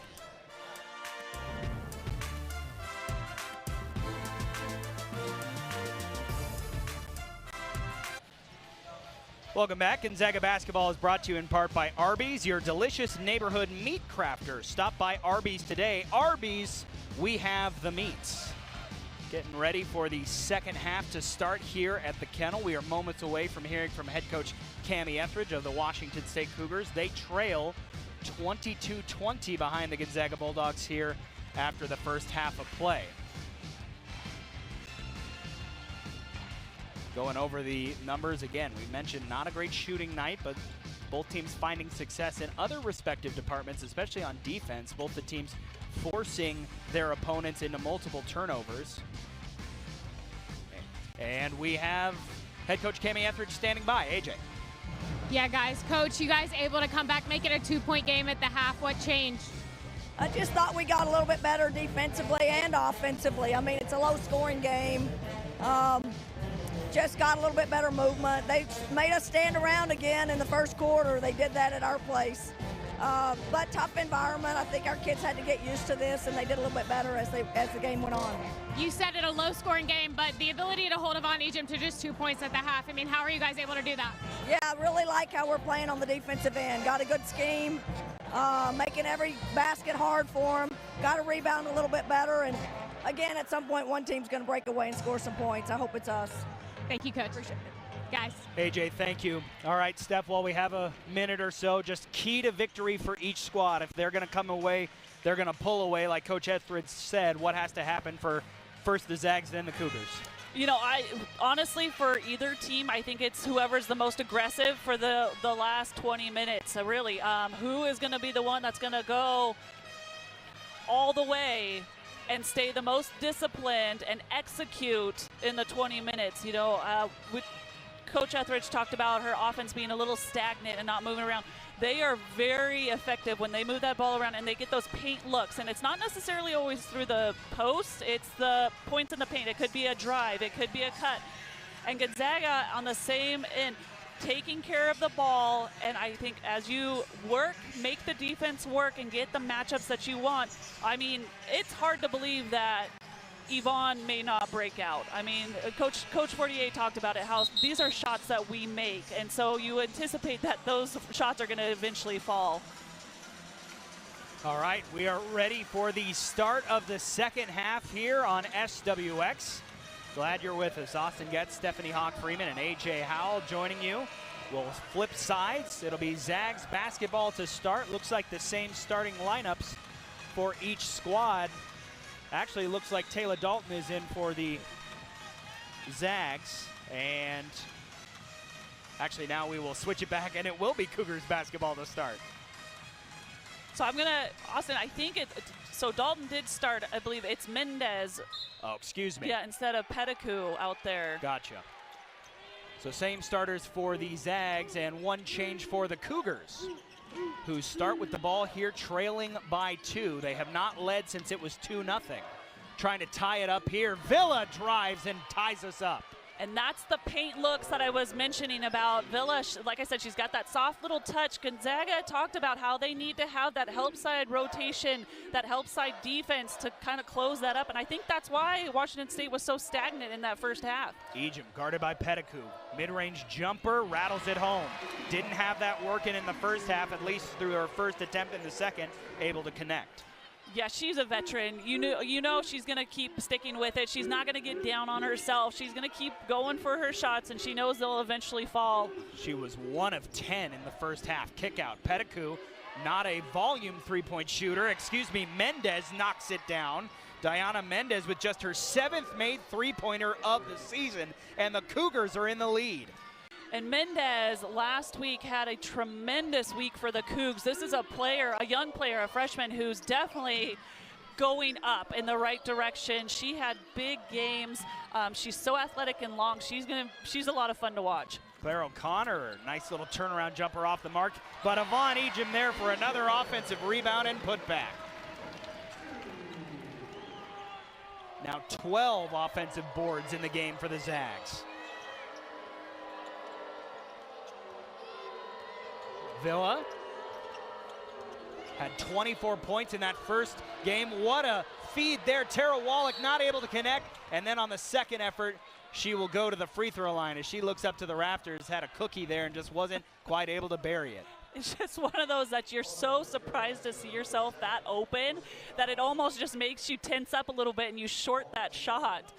Welcome back. Gonzaga basketball is brought to you in part by Arby's, your delicious neighborhood meat crafters. Stop by Arby's today. Arby's, we have the meats. Getting ready for the second half to start here at the kennel. We are moments away from hearing from head coach Cami Etheridge of the Washington State Cougars. They trail 22-20 behind the Gonzaga Bulldogs here after the first half of play. Going over the numbers again, we mentioned not a great shooting night, but both teams finding success in other respective departments, especially on defense. Both the teams forcing their opponents into multiple turnovers. And we have head coach Cami Etheridge standing by. AJ. Yeah, guys, coach, you guys able to come back, make it a 2-point game at the half. What changed? I just thought we got a little bit better defensively and offensively. I mean, it's a low-scoring game. Just got a little bit better movement. They made us stand around again in the first quarter. They did that at our place. But tough environment. I think our kids had to get used to this, and they did a little bit better as the game went on. You said it a low-scoring game, but the ability to hold Yvonne Ejim to just 2 points at the half, I mean, how are you guys able to do that? Yeah, I really like how we're playing on the defensive end. Got a good scheme, making every basket hard for them. Got to rebound a little bit better, and again, at some point, one team's going to break away and score some points. I hope it's us. Thank you, Coach. Appreciate it. Guys. AJ, thank you. All right, Steph, while we have a minute or so, just key to victory for each squad. If they're going to come away, they're going to pull away, like Coach Etheridge said. What has to happen for first the Zags, then the Cougars? You know, I honestly, for either team, I think it's whoever's the most aggressive for the last 20 minutes. So really, who is going to be the one that's going to go all the way and stay the most disciplined and execute in the 20 minutes. You know, Coach Etheridge talked about her offense being a little stagnant and not moving around. They are very effective when they move that ball around and they get those paint looks. And it's not necessarily always through the post. It's the points in the paint. It could be a drive. It could be a cut. And Gonzaga on the same end, taking care of the ball, and I think as you work, make the defense work and get the matchups that you want, I mean, it's hard to believe that Yvonne may not break out. I mean, Coach Fortier talked about it, how these are shots that we make, and so you anticipate that those shots are going to eventually fall. All right, we are ready for the start of the second half here on SWX. Glad you're with us. Austin Getz, Stephanie Hawk Freeman, and AJ Howell joining you. We'll flip sides. It'll be Zags basketball to start. Looks like the same starting lineups for each squad. Actually, looks like Taylor Dalton is in for the Zags. And actually now we will switch it back, and it will be Cougars basketball to start. So I'm going to, Austin, I think so Dalton did start, I believe it's Mendez. Oh, excuse me. Yeah, instead of Pettigrew out there. Gotcha. So same starters for the Zags and one change for the Cougars, who start with the ball here trailing by 2. They have not led since it was 2-0. Trying to tie it up here. Villa drives and ties us up. And that's the paint looks that I was mentioning about Villa. Like I said, she's got that soft little touch. Gonzaga talked about how they need to have that help side rotation, that help side defense to kind of close that up. And I think that's why Washington State was so stagnant in that first half. Ejim guarded by Pettigrew. Mid-range jumper, rattles it home. Didn't have that working in the first half, at least through her first attempt in the second, able to connect. Yeah, she's a veteran. You know she's going to keep sticking with it. She's not going to get down on herself. She's going to keep going for her shots, and she knows they'll eventually fall. She was 1 of 10 in the first half. Kick out. Pettigrew, not a volume three-point shooter. Mendez knocks it down. Diana Mendez with just her 7th made three-pointer of the season, and the Cougars are in the lead. And Mendez last week had a tremendous week for the Cougs. This is a player, a young player, a freshman who's definitely going up in the right direction. She had big games. She's so athletic and long. She's a lot of fun to watch. Claire O'Connor, nice little turnaround jumper off the mark, but Yvonne Ejim there for another offensive rebound and putback. Now 12 offensive boards in the game for the Zags. Villa had 24 points in that first game. What a feed there. Tara Wallach not able to connect. And then on the second effort, she will go to the free throw line as she looks up to the rafters, had a cookie there and just wasn't quite able to bury it. It's just one of those that you're so surprised to see yourself that open that it almost just makes you tense up a little bit and you short that shot.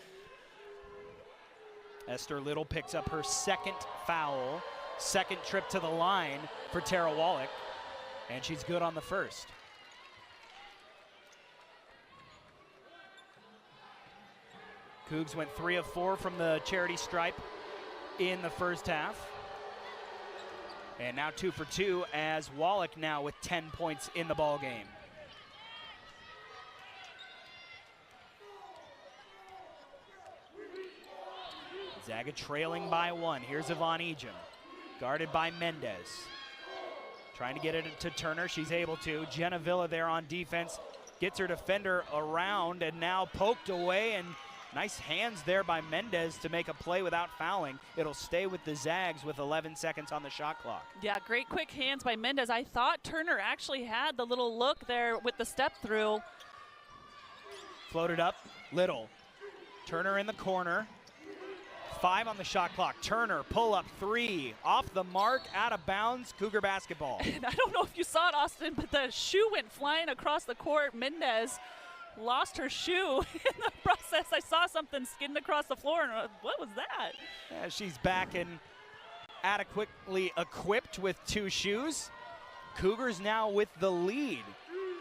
Esther Little picks up her second foul. Second trip to the line for Tara Wallach, and she's good on the first. Cougs went 3 of 4 from the charity stripe in the first half. And now 2 for 2 as Wallach now with 10 points in the ball game. Zaga trailing by 1. Here's Yvonne Ejim. Guarded by Mendez. Trying to get it to Turner. She's able to. Jenna Villa there on defense. Gets her defender around and now poked away. And nice hands there by Mendez to make a play without fouling. It'll stay with the Zags with 11 seconds on the shot clock. Yeah, great quick hands by Mendez. I thought Turner actually had the little look there with the step through. Floated up. Little. Turner in the corner. 5 on the shot clock. Turner, pull up 3, off the mark, out of bounds, Cougar basketball. And I don't know if you saw it, Austin, but the shoe went flying across the court. Mendez lost her shoe in the process. I saw something skidding across the floor, and what was that? Yeah, she's back and adequately equipped with 2 shoes. Cougars now with the lead.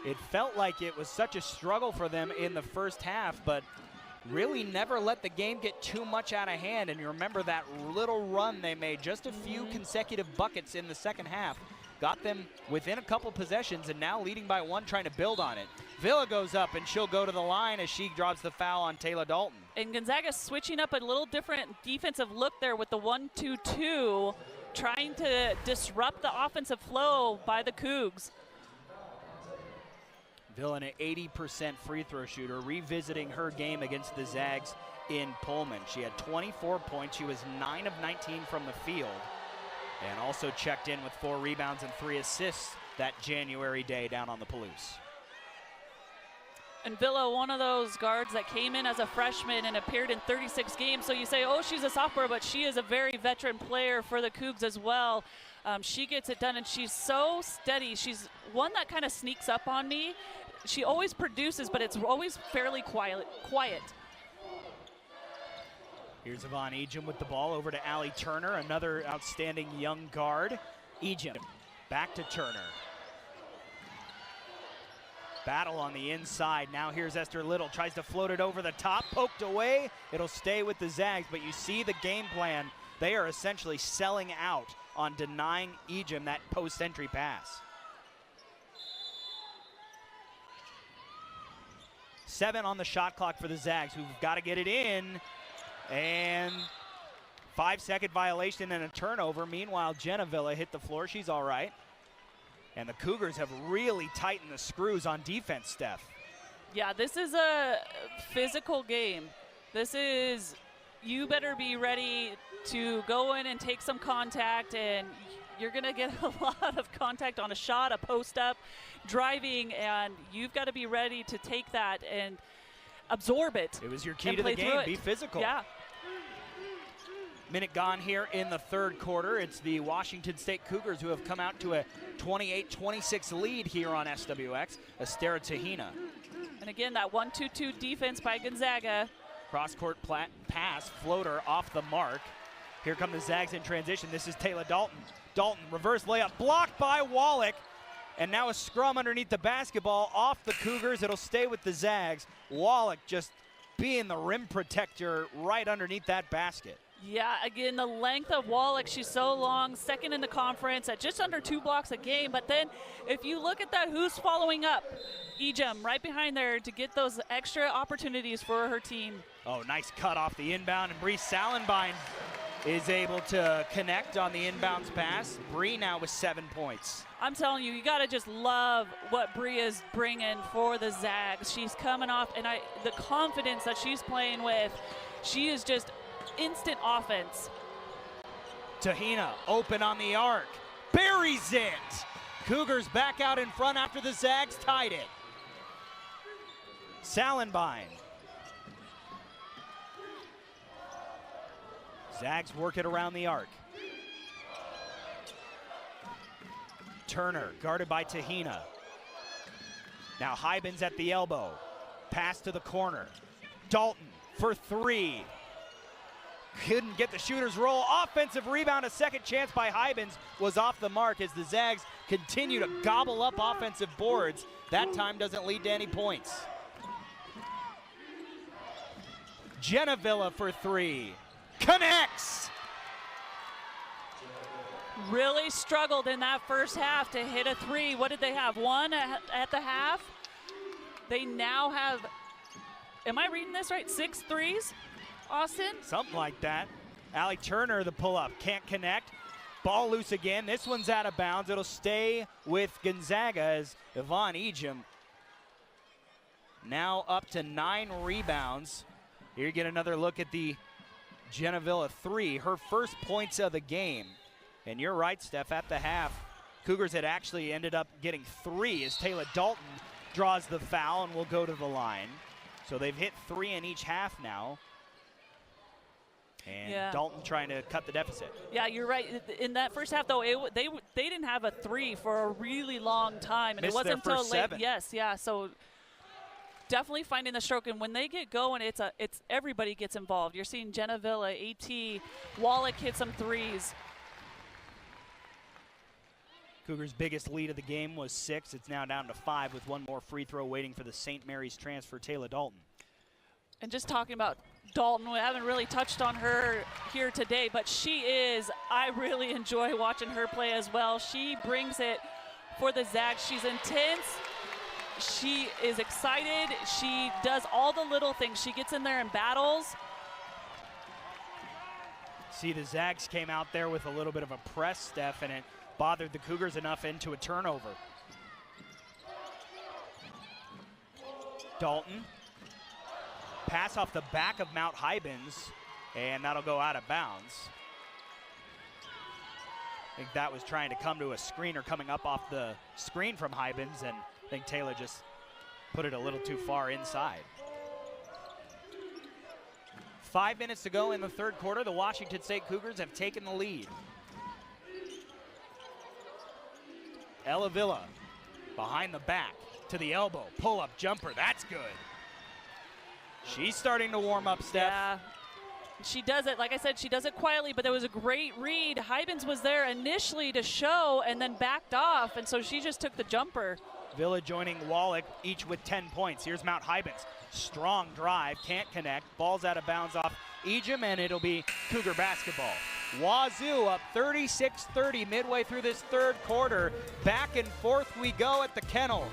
It felt like it was such a struggle for them in the first half, but really never let the game get too much out of hand. And you remember that little run they made, just a few consecutive buckets in the second half. Got them within a couple possessions and now leading by 1, trying to build on it. Villa goes up and she'll go to the line as she drops the foul on Taylor Dalton. And Gonzaga switching up a little different defensive look there with the 1-2-2, trying to disrupt the offensive flow by the Cougs. Villa, an 80% free throw shooter, revisiting her game against the Zags in Pullman. She had 24 points. She was 9 of 19 from the field and also checked in with 4 rebounds and 3 assists that January day down on the Palouse. And Villa, one of those guards that came in as a freshman and appeared in 36 games. So you say, oh, she's a sophomore, but she is a very veteran player for the Cougs as well. She gets it done, and she's so steady. She's one that kind of sneaks up on me. She always produces, but it's always fairly quiet. Here's Yvonne Ejim with the ball over to Allie Turner, another outstanding young guard. Ejim back to Turner. Battle on the inside. Now here's Esther Little, tries to float it over the top, poked away. It'll stay with the Zags, but you see the game plan. They are essentially selling out on denying Ejim that post-entry pass. 7 on the shot clock for the Zags, who've got to get it in. And 5-second violation and a turnover. Meanwhile, Jenna Villa hit the floor. She's all right. And the Cougars have really tightened the screws on defense, Steph. Yeah, this is a physical game. This is you better be ready to go in and take some contact, and you're going to get a lot of contact on a shot, a post-up, driving, and you've got to be ready to take that and absorb it. It was your key to the game, be physical. Yeah. Minute gone here in the third quarter. It's the Washington State Cougars who have come out to a 28-26 lead here on SWX. Estera Tahina. And again, that 1-2-2 defense by Gonzaga. Cross-court pass, floater off the mark. Here come the Zags in transition. This is Taylor Dalton. Dalton, reverse layup, blocked by Wallach. And now a scrum underneath the basketball off the Cougars. It'll stay with the Zags. Wallach just being the rim protector right underneath that basket. Yeah, again, the length of Wallach, she's so long, second in the conference at just under 2 blocks a game. But then if you look at that, who's following up? Ejim right behind there to get those extra opportunities for her team. Oh, nice cut off the inbound, and Bree Salenbein is able to connect on the inbounds pass. Bree now with 7 points. I'm telling you, you got to just love what Bree is bringing for the Zags. She's coming off, and the confidence that she's playing with, she is just instant offense. Tahina open on the arc, buries it. Cougars back out in front after the Zags tied it. Salenbein. Zags work it around the arc. Turner guarded by Tahina. Now Hybens at the elbow. Pass to the corner. Dalton for 3. Couldn't get the shooter's roll. Offensive rebound, a second chance by Hybens was off the mark as the Zags continue to gobble up offensive boards. That time doesn't lead to any points. Genevilla for 3. Connects! Really struggled in that first half to hit a 3. What did they have? 1 at the half? They now have, am I reading this right? 6 threes? Austin? Something like that. Allie Turner, the pull-up, can't connect. Ball loose again. This one's out of bounds. It'll stay with Gonzaga as Yvonne Ejim now up to 9 rebounds. Here you get another look at the Genevilla 3, her first points of the game. And you're right, Steph, at the half, Cougars had actually ended up getting 3 as Taylor Dalton draws the foul and will go to the line. So they've hit 3 in each half now. And Dalton trying to cut the deficit. Yeah, you're right. In that first half, though, they didn't have a 3 for a really long time, and Missed it wasn't their until first late. 7. Yes, yeah. So definitely finding the stroke, and when they get going, it's everybody gets involved. You're seeing Genevilla, AT, Wallach hit some 3s. Cougars' biggest lead of the game was 6. It's now down to 5 with one more free throw waiting for the St. Mary's transfer, Taylor Dalton. And just talking about Dalton, we haven't really touched on her here today, but I really enjoy watching her play as well. She brings it for the Zags. She's intense. She is excited. She does all the little things. She gets in there and battles. See, the Zags came out there with a little bit of a press, Steph, and it bothered the Cougars enough into a turnover. Dalton. Pass off the back of Mount Hybens, and that'll go out of bounds. I think that was trying to come to a screener coming up off the screen from Hybens, and I think Taylor just put it a little too far inside. 5 minutes to go in the third quarter. The Washington State Cougars have taken the lead. Ella Villa behind the back to the elbow. Pull-up jumper. That's good. She's starting to warm up, Steph. Yeah. She does it, like I said, she does it quietly, but there was a great read. Hybens was there initially to show and then backed off, and so she just took the jumper. Villa joining Wallach, each with 10 points. Here's Mount Hybens. Strong drive, can't connect. Ball's out of bounds off Ejim, and it'll be Cougar basketball. Wazoo up 36-30 midway through this third quarter. Back and forth we go at the Kennel.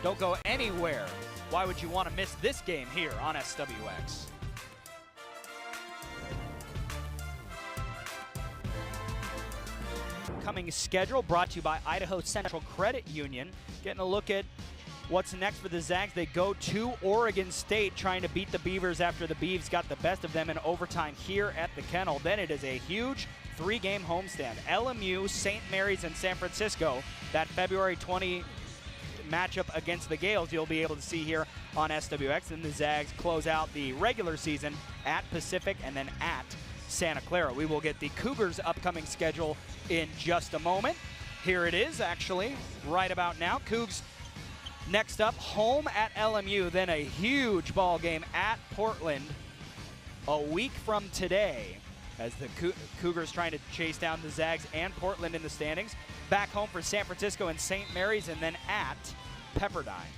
Don't go anywhere. Why would you want to miss this game here on SWX? Coming schedule brought to you by Idaho Central Credit Union. Getting a look at what's next for the Zags? They go to Oregon State trying to beat the Beavers after the Beavs got the best of them in overtime here at the Kennel. Then it is a huge 3-game homestand. LMU, St. Mary's, and San Francisco. That February 20 matchup against the Gales you'll be able to see here on SWX. And the Zags close out the regular season at Pacific and then at Santa Clara. We will get the Cougars' upcoming schedule in just a moment. Here it is, actually, right about now. Cougs next up, home at LMU, then a huge ball game at Portland a week from today as the Cougars trying to chase down the Zags and Portland in the standings. Back home for San Francisco and St. Mary's, and then at Pepperdine.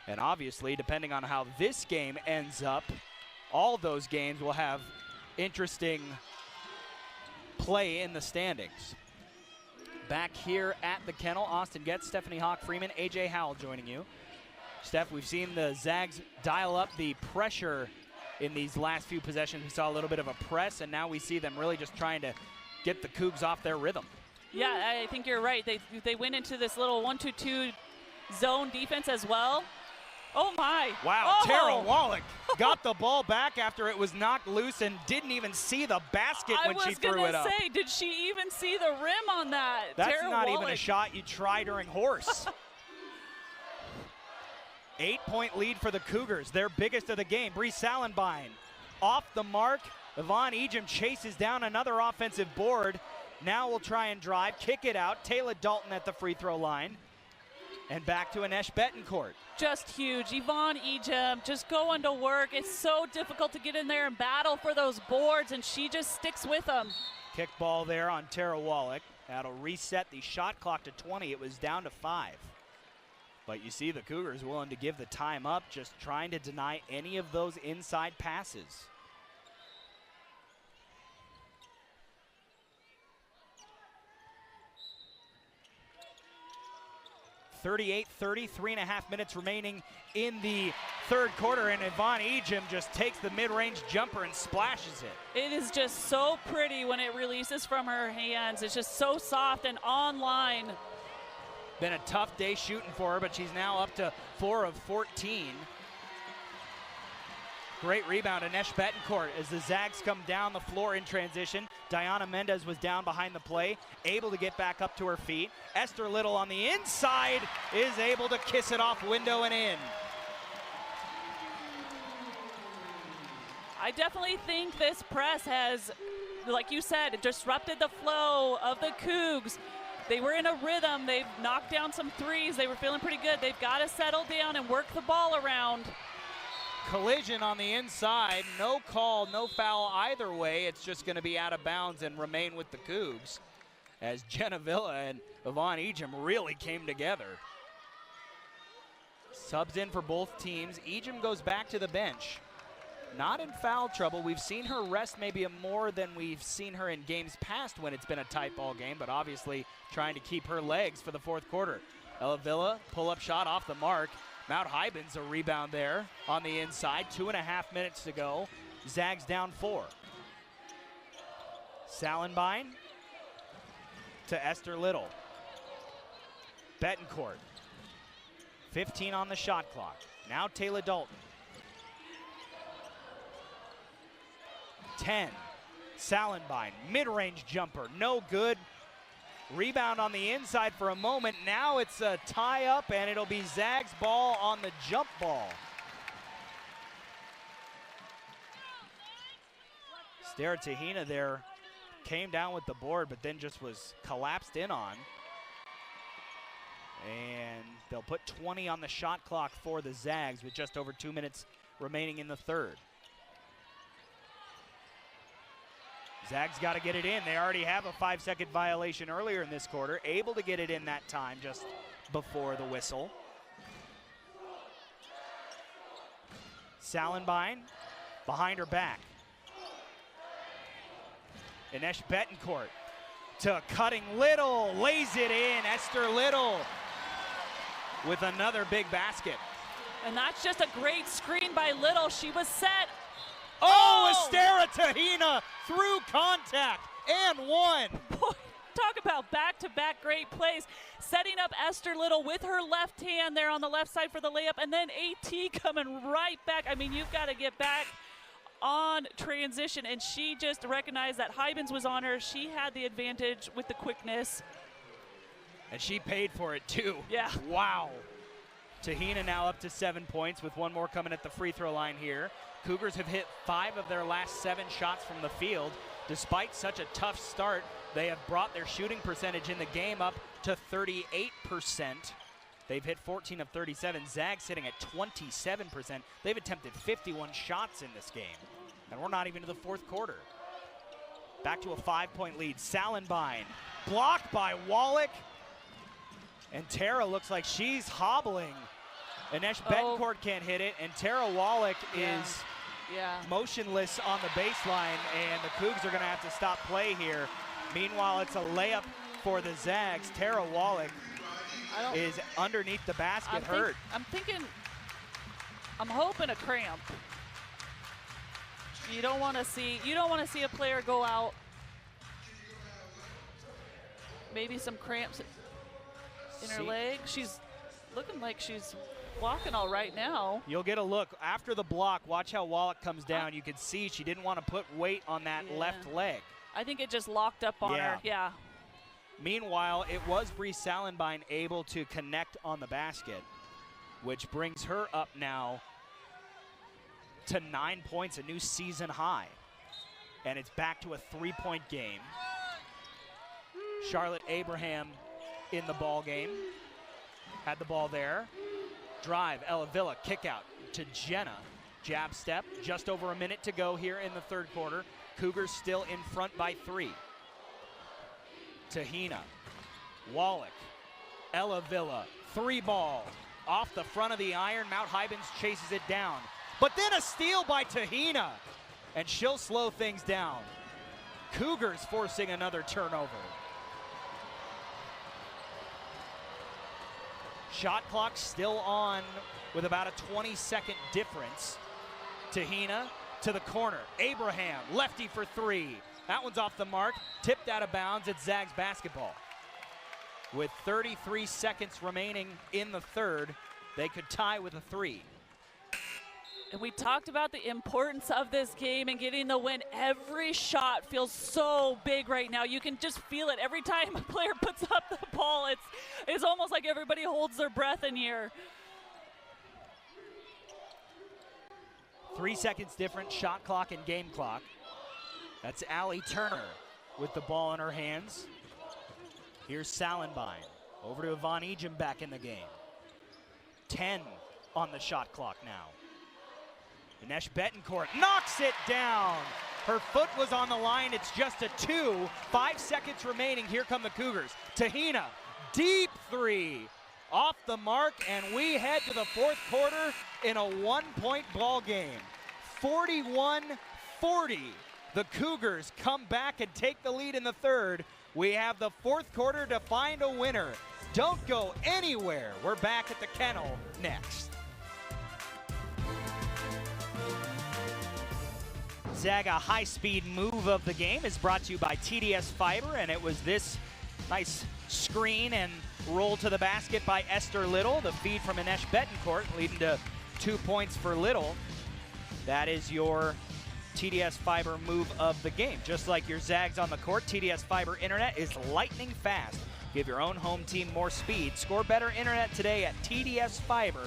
And obviously, depending on how this game ends up, all those games will have interesting play in the standings. Back here at the Kennel, Austin Getz, Stephanie Hawk-Freeman, AJ Howell joining you. Steph, we've seen the Zags dial up the pressure in these last few possessions. We saw a little bit of a press, and now we see them really just trying to get the Cougs off their rhythm. Yeah, I think you're right. They went into this little 1-2-2 zone defense as well. Oh, my. Wow, oh. Tara Wallach got the ball back after it was knocked loose and didn't even see the basket when she threw it up. I was going to say, did she even see the rim on that? That's Tara not Wallach. even a shot you try during horse. 8-point lead for the Cougars, their biggest of the game. Bree Salenbine off the mark. Yvonne Ejim chases down another offensive board. Now we'll try and drive, kick it out. Taylor Dalton at the free throw line. And back to Anesh Betancourt. Just huge. Yvonne Ejim just going to work. It's so difficult to get in there and battle for those boards, and she just sticks with them. Kick ball there on Tara Wallach. That'll reset the shot clock to 20. It was down to 5. But you see the Cougars willing to give the time up, just trying to deny any of those inside passes. .38-30, 3.5 minutes remaining in the third quarter, and Yvonne Ejim just takes the mid-range jumper and splashes it. It is just so pretty when it releases from her hands. It's just so soft and online. Been a tough day shooting for her, but she's now up to 4 of 14. Great rebound, Anesh Betancourt, as the Zags come down the floor in transition. Diana Mendez was down behind the play, able to get back up to her feet. Esther Little on the inside is able to kiss it off window and in. I definitely think this press has, like you said, disrupted the flow of the Cougs. They were in a rhythm. They've knocked down some threes. They were feeling pretty good. They've got to settle down and work the ball around. Collision on the inside, no call, no foul either way. It's just going to be out of bounds and remain with the Cougs as Jenna Villa and Yvonne Ejim really came together. Subs in for both teams. Ejim goes back to the bench. Not in foul trouble. We've seen her rest maybe more than we've seen her in games past when it's been a tight ball game, but obviously trying to keep her legs for the fourth quarter. Ella Villa, pull-up shot off the mark. Mount Hybens a rebound there on the inside. 2.5 minutes to go. Zags down 4. Salenbine to Esther Little. Betancourt. 15 on the shot clock. Now Taylor Dalton. 10. Salenbine, mid-range jumper, no good. Rebound on the inside for a moment. Now it's a tie-up, and it'll be Zags ball on the jump ball. Stara Tahina there came down with the board, but then just was collapsed in on. And they'll put 20 on the shot clock for the Zags with just over 2 minutes remaining in the third. Zags got to get it in. They already have a 5-second violation earlier in this quarter. Able to get it in that time just before the whistle. Salenbine behind her back. Anesh Betancourt to Cutting Little. Lays it in. Esther Little with another big basket. And that's just a great screen by Little. She was set. Oh, Estera Tahina through contact and one. Boy, talk about back-to-back great plays. Setting up Esther Little with her left hand there on the left side for the layup, and then AT coming right back. I mean, you've got to get back on transition, and she just recognized that Hybens was on her. She had the advantage with the quickness. And she paid for it too. Yeah. Wow. Tahina now up to 7 points with one more coming at the free throw line here. Cougars have hit 5 of their last 7 shots from the field. Despite such a tough start, they have brought their shooting percentage in the game up to 38%. They've hit 14 of 37. Zags sitting at 27%. They've attempted 51 shots in this game. And we're not even to the fourth quarter. Back to a 5-point lead. Salenbine blocked by Wallach. And Tara looks like she's hobbling. Inesh Betancourt can't hit it, and Tara Wallach is motionless on the baseline, and the Cougs are going to have to stop play here. Meanwhile, it's a layup for the Zags. Tara Wallach is underneath the basket, hurt. I'm hoping a cramp. You don't want to see a player go out. Maybe some cramps in her leg. She's looking like she's walking all right now. You'll get a look after the block. Watch how Wallach comes down. You can see she didn't want to put weight on that left leg. I think it just locked up on her. Yeah. Meanwhile, it was Bree Salenbine able to connect on the basket, which brings her up now to 9 points, a new season high. And it's back to a 3-point game. Charlotte Abraham in the ball game. Had the ball there. Drive, Ella Villa, kick out to Jenna. Jab step, just over a minute to go here in the third quarter. Cougars still in front by 3. Tahina, Wallach, Ella Villa, 3 ball. Off the front of the iron, Mount Hybens chases it down. But then a steal by Tahina, and she'll slow things down. Cougars forcing another turnover. Shot clock still on with about a 20-second difference. Tahina to the corner. Abraham, lefty for 3. That one's off the mark, tipped out of bounds. It's Zags basketball. With 33 seconds remaining in the third, they could tie with a 3. And we talked about the importance of this game and getting the win. Every shot feels so big right now. You can just feel it. Every time a player puts up the ball, it's almost like everybody holds their breath in here. 3 seconds different shot clock and game clock. That's Allie Turner with the ball in her hands. Here's Salenbine. Over to Yvonne Ejim back in the game. 10 on the shot clock now. Inesh Betancourt knocks it down. Her foot was on the line. It's just a 2. 5 seconds remaining. Here come the Cougars. Tahina, deep 3. Off the mark, and we head to the fourth quarter in a 1-point ball game. 41-40. The Cougars come back and take the lead in the third. We have the fourth quarter to find a winner. Don't go anywhere. We're back at the Kennel next. Gonzaga high-speed move of the game is brought to you by TDS Fiber, and it was this nice screen and roll to the basket by Esther Little. The feed from Inesh Betancourt leading to 2 points for Little. That is your TDS Fiber move of the game. Just like your Zags on the court, TDS Fiber Internet is lightning fast. Give your own home team more speed. Score better internet today at tdsfiber.com.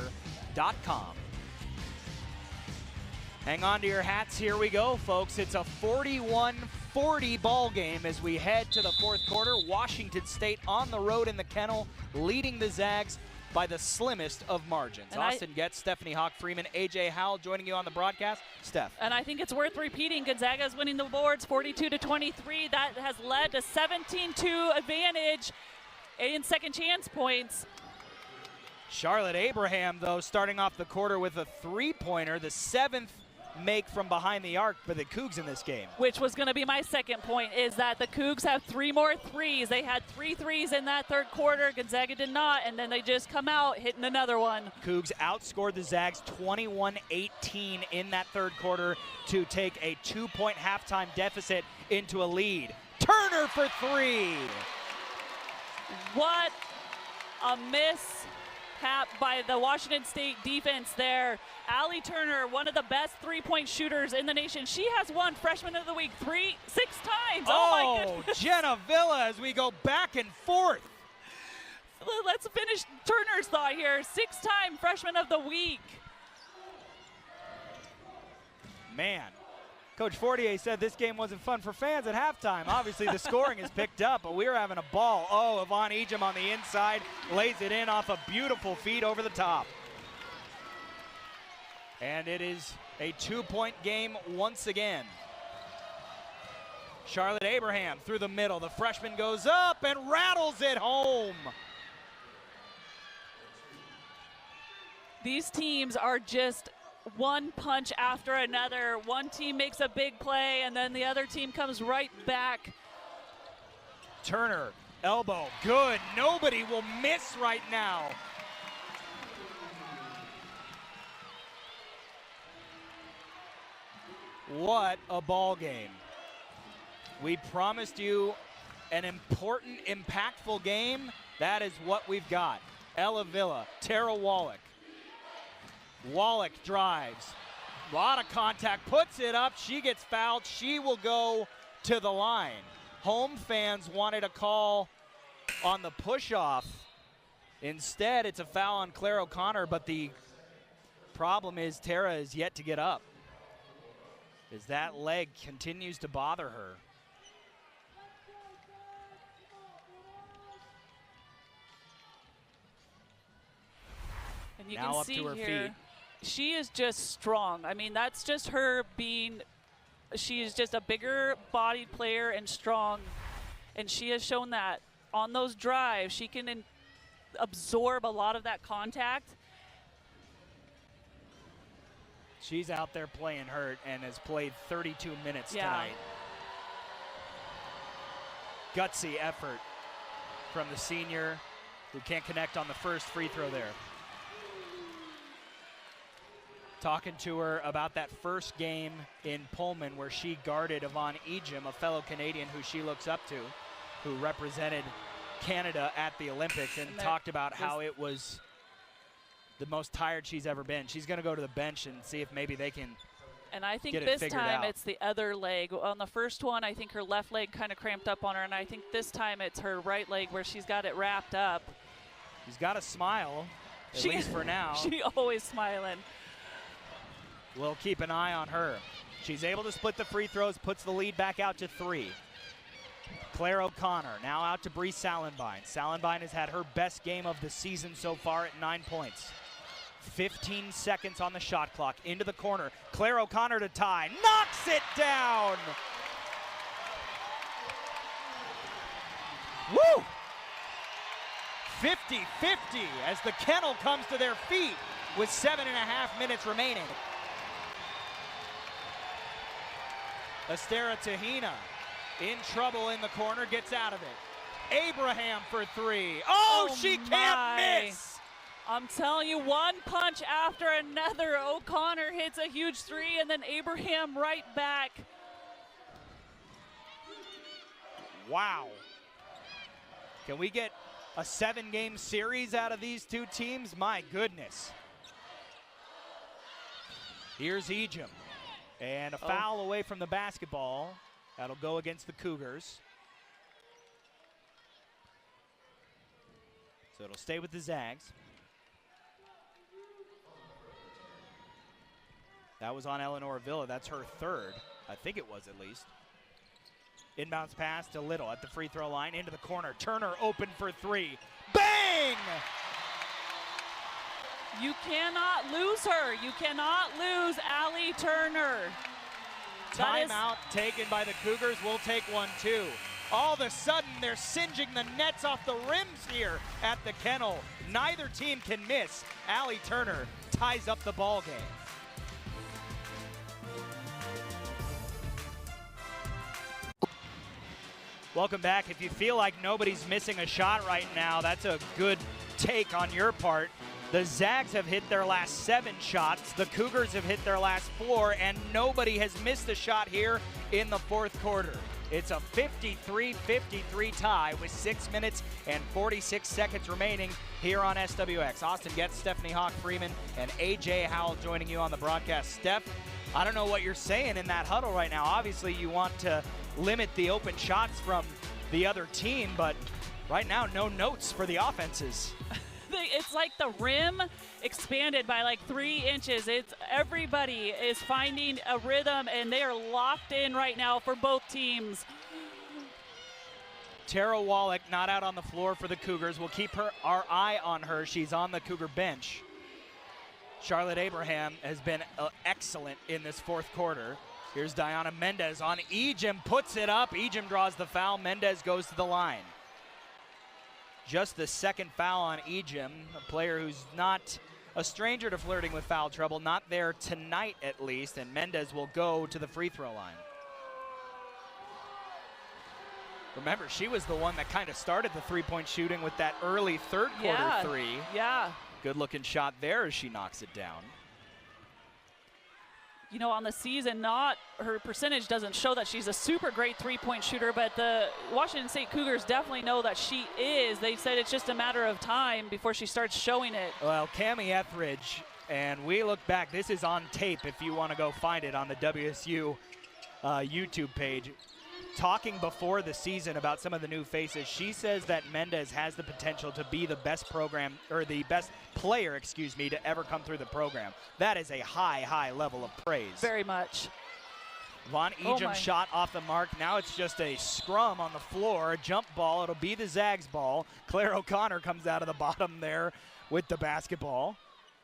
Hang on to your hats. Here we go, folks. It's a 41-40 ball game as we head to the fourth quarter. Washington State on the road in the Kennel, leading the Zags by the slimmest of margins. And Austin Getz, Stephanie Hawk-Freeman, AJ Howell joining you on the broadcast. Steph. And I think it's worth repeating. Gonzaga is winning the boards 42-23. That has led to 17-2 advantage in second chance points. Charlotte Abraham, though, starting off the quarter with a 3-pointer, the 7th make from behind the arc for the Cougs in this game. Which was going to be my second point, is that the Cougs have 3 more threes. They had 3 threes in that third quarter. Gonzaga did not, and then they just come out hitting another one. Cougs outscored the Zags 21-18 in that third quarter to take a 2-point halftime deficit into a lead. Turner for 3. What a mishap by the Washington State defense there. Allie Turner, one of the best three-point shooters in the nation. She has won Freshman of the Week 6 times. Oh my goodness. Jenna Villa as we go back and forth. Let's finish Turner's thought here. 6-time Freshman of the Week. Man, Coach Fortier said this game wasn't fun for fans at halftime. Obviously, the scoring is picked up, but we were having a ball. Oh, Yvonne Ejim on the inside lays it in off a beautiful feed over the top. And it is a 2-point game once again. Charlotte Abraham through the middle. The freshman goes up and rattles it home. These teams are just one punch after another. One team makes a big play, and then the other team comes right back. Turner, elbow, good. Nobody will miss right now. What a ball game. We promised you an important, impactful game. That is what we've got. Ella Villa, Tara Wallach. Wallach drives. A lot of contact, puts it up. She gets fouled. She will go to the line. Home fans wanted a call on the push-off. Instead, it's a foul on Claire O'Connor, but the problem is Tara is yet to get up, as that leg continues to bother her. And you now can up see to her here, feet. she is just strong. I mean, that's just her being, she is just a bigger bodied player and strong. And she has shown that on those drives, she can absorb a lot of that contact. She's out there playing hurt and has played 32 minutes tonight. Gutsy effort from the senior, who can't connect on the first free throw there. Talking to her about that first game in Pullman where she guarded Yvonne Ejim, a fellow Canadian who she looks up to, who represented Canada at the Olympics, and talked about how it was the most tired she's ever been. She's going to go to the bench and see if maybe they can And I think get this it figured time out. it's the other leg. On the first one, I think her left leg kind of cramped up on her, and I think this time it's her right leg where she's got it wrapped up. She's got a smile, at least for now. She always smiling. We'll keep an eye on her. She's able to split the free throws, puts the lead back out to 3. Claire O'Connor now out to Bree Sallenbein. Sallenbein has had her best game of the season so far at 9 points. 15 seconds on the shot clock. Into the corner. Claire O'Connor to tie. Knocks it down! Woo! 50-50 as the kennel comes to their feet with 7.5 minutes remaining. Estera Tahina in trouble in the corner, gets out of it. Abraham for 3. Oh, she can't miss! I'm telling you, one punch after another. O'Connor hits a huge 3, and then Abraham right back. Wow. Can we get a 7-game series out of these two teams? My goodness. Here's Ejim. And a foul away from the basketball. That'll go against the Cougars. So it'll stay with the Zags. That was on Eleanor Villa. That's her 3rd. I think it was, at least. Inbounds pass to Little at the free throw line. Into the corner. Turner open for 3. Bang! You cannot lose her. You cannot lose Allie Turner. Timeout taken by the Cougars. We'll take one too. All of a sudden, they're singeing the nets off the rims here at the kennel. Neither team can miss. Allie Turner ties up the ball game. Welcome back. If you feel like nobody's missing a shot right now, that's a good take on your part. The Zags have hit their last 7 shots. The Cougars have hit their last 4, and nobody has missed a shot here in the fourth quarter. It's a 53-53 tie with 6 minutes and 46 seconds remaining here on SWX. Austin Getz, Stephanie Hawk-Freeman, and AJ Howell joining you on the broadcast. Steph, I don't know what you're saying in that huddle right now. Obviously, you want to limit the open shots from the other team, but right now, no notes for the offenses. It's like the rim expanded by like 3 inches. It's everybody is finding a rhythm, and they are locked in right now for both teams. Tara Wallach not out on the floor for the Cougars. We'll keep our eye on her. She's on the Cougar bench. Charlotte Abraham has been excellent in this fourth quarter. Here's Diana Mendez on Ejim, puts it up. Ejim draws the foul. Mendez goes to the line. Just the second foul on Ejim, a player who's not a stranger to flirting with foul trouble, not there tonight at least, and Mendez will go to the free throw line. Remember, she was the one that kind of started the three-point shooting with that early third quarter three. Yeah. Good looking shot there as she knocks it down. You know, on the season, her percentage doesn't show that she's a super great three-point shooter, but the Washington State Cougars definitely know that she is. They said it's just a matter of time before she starts showing it. Well, Cammie Etheridge, and we look back, this is on tape if you want to go find it on the WSU YouTube page. Talking before the season about some of the new faces, she says that Mendez has the potential to be the best player, to ever come through the program. That is a high level of praise. Very much. Von Ejim shot off the mark. Now it's just a scrum on the floor, a jump ball. It'll be the Zags ball. Claire O'Connor comes out of the bottom there with the basketball.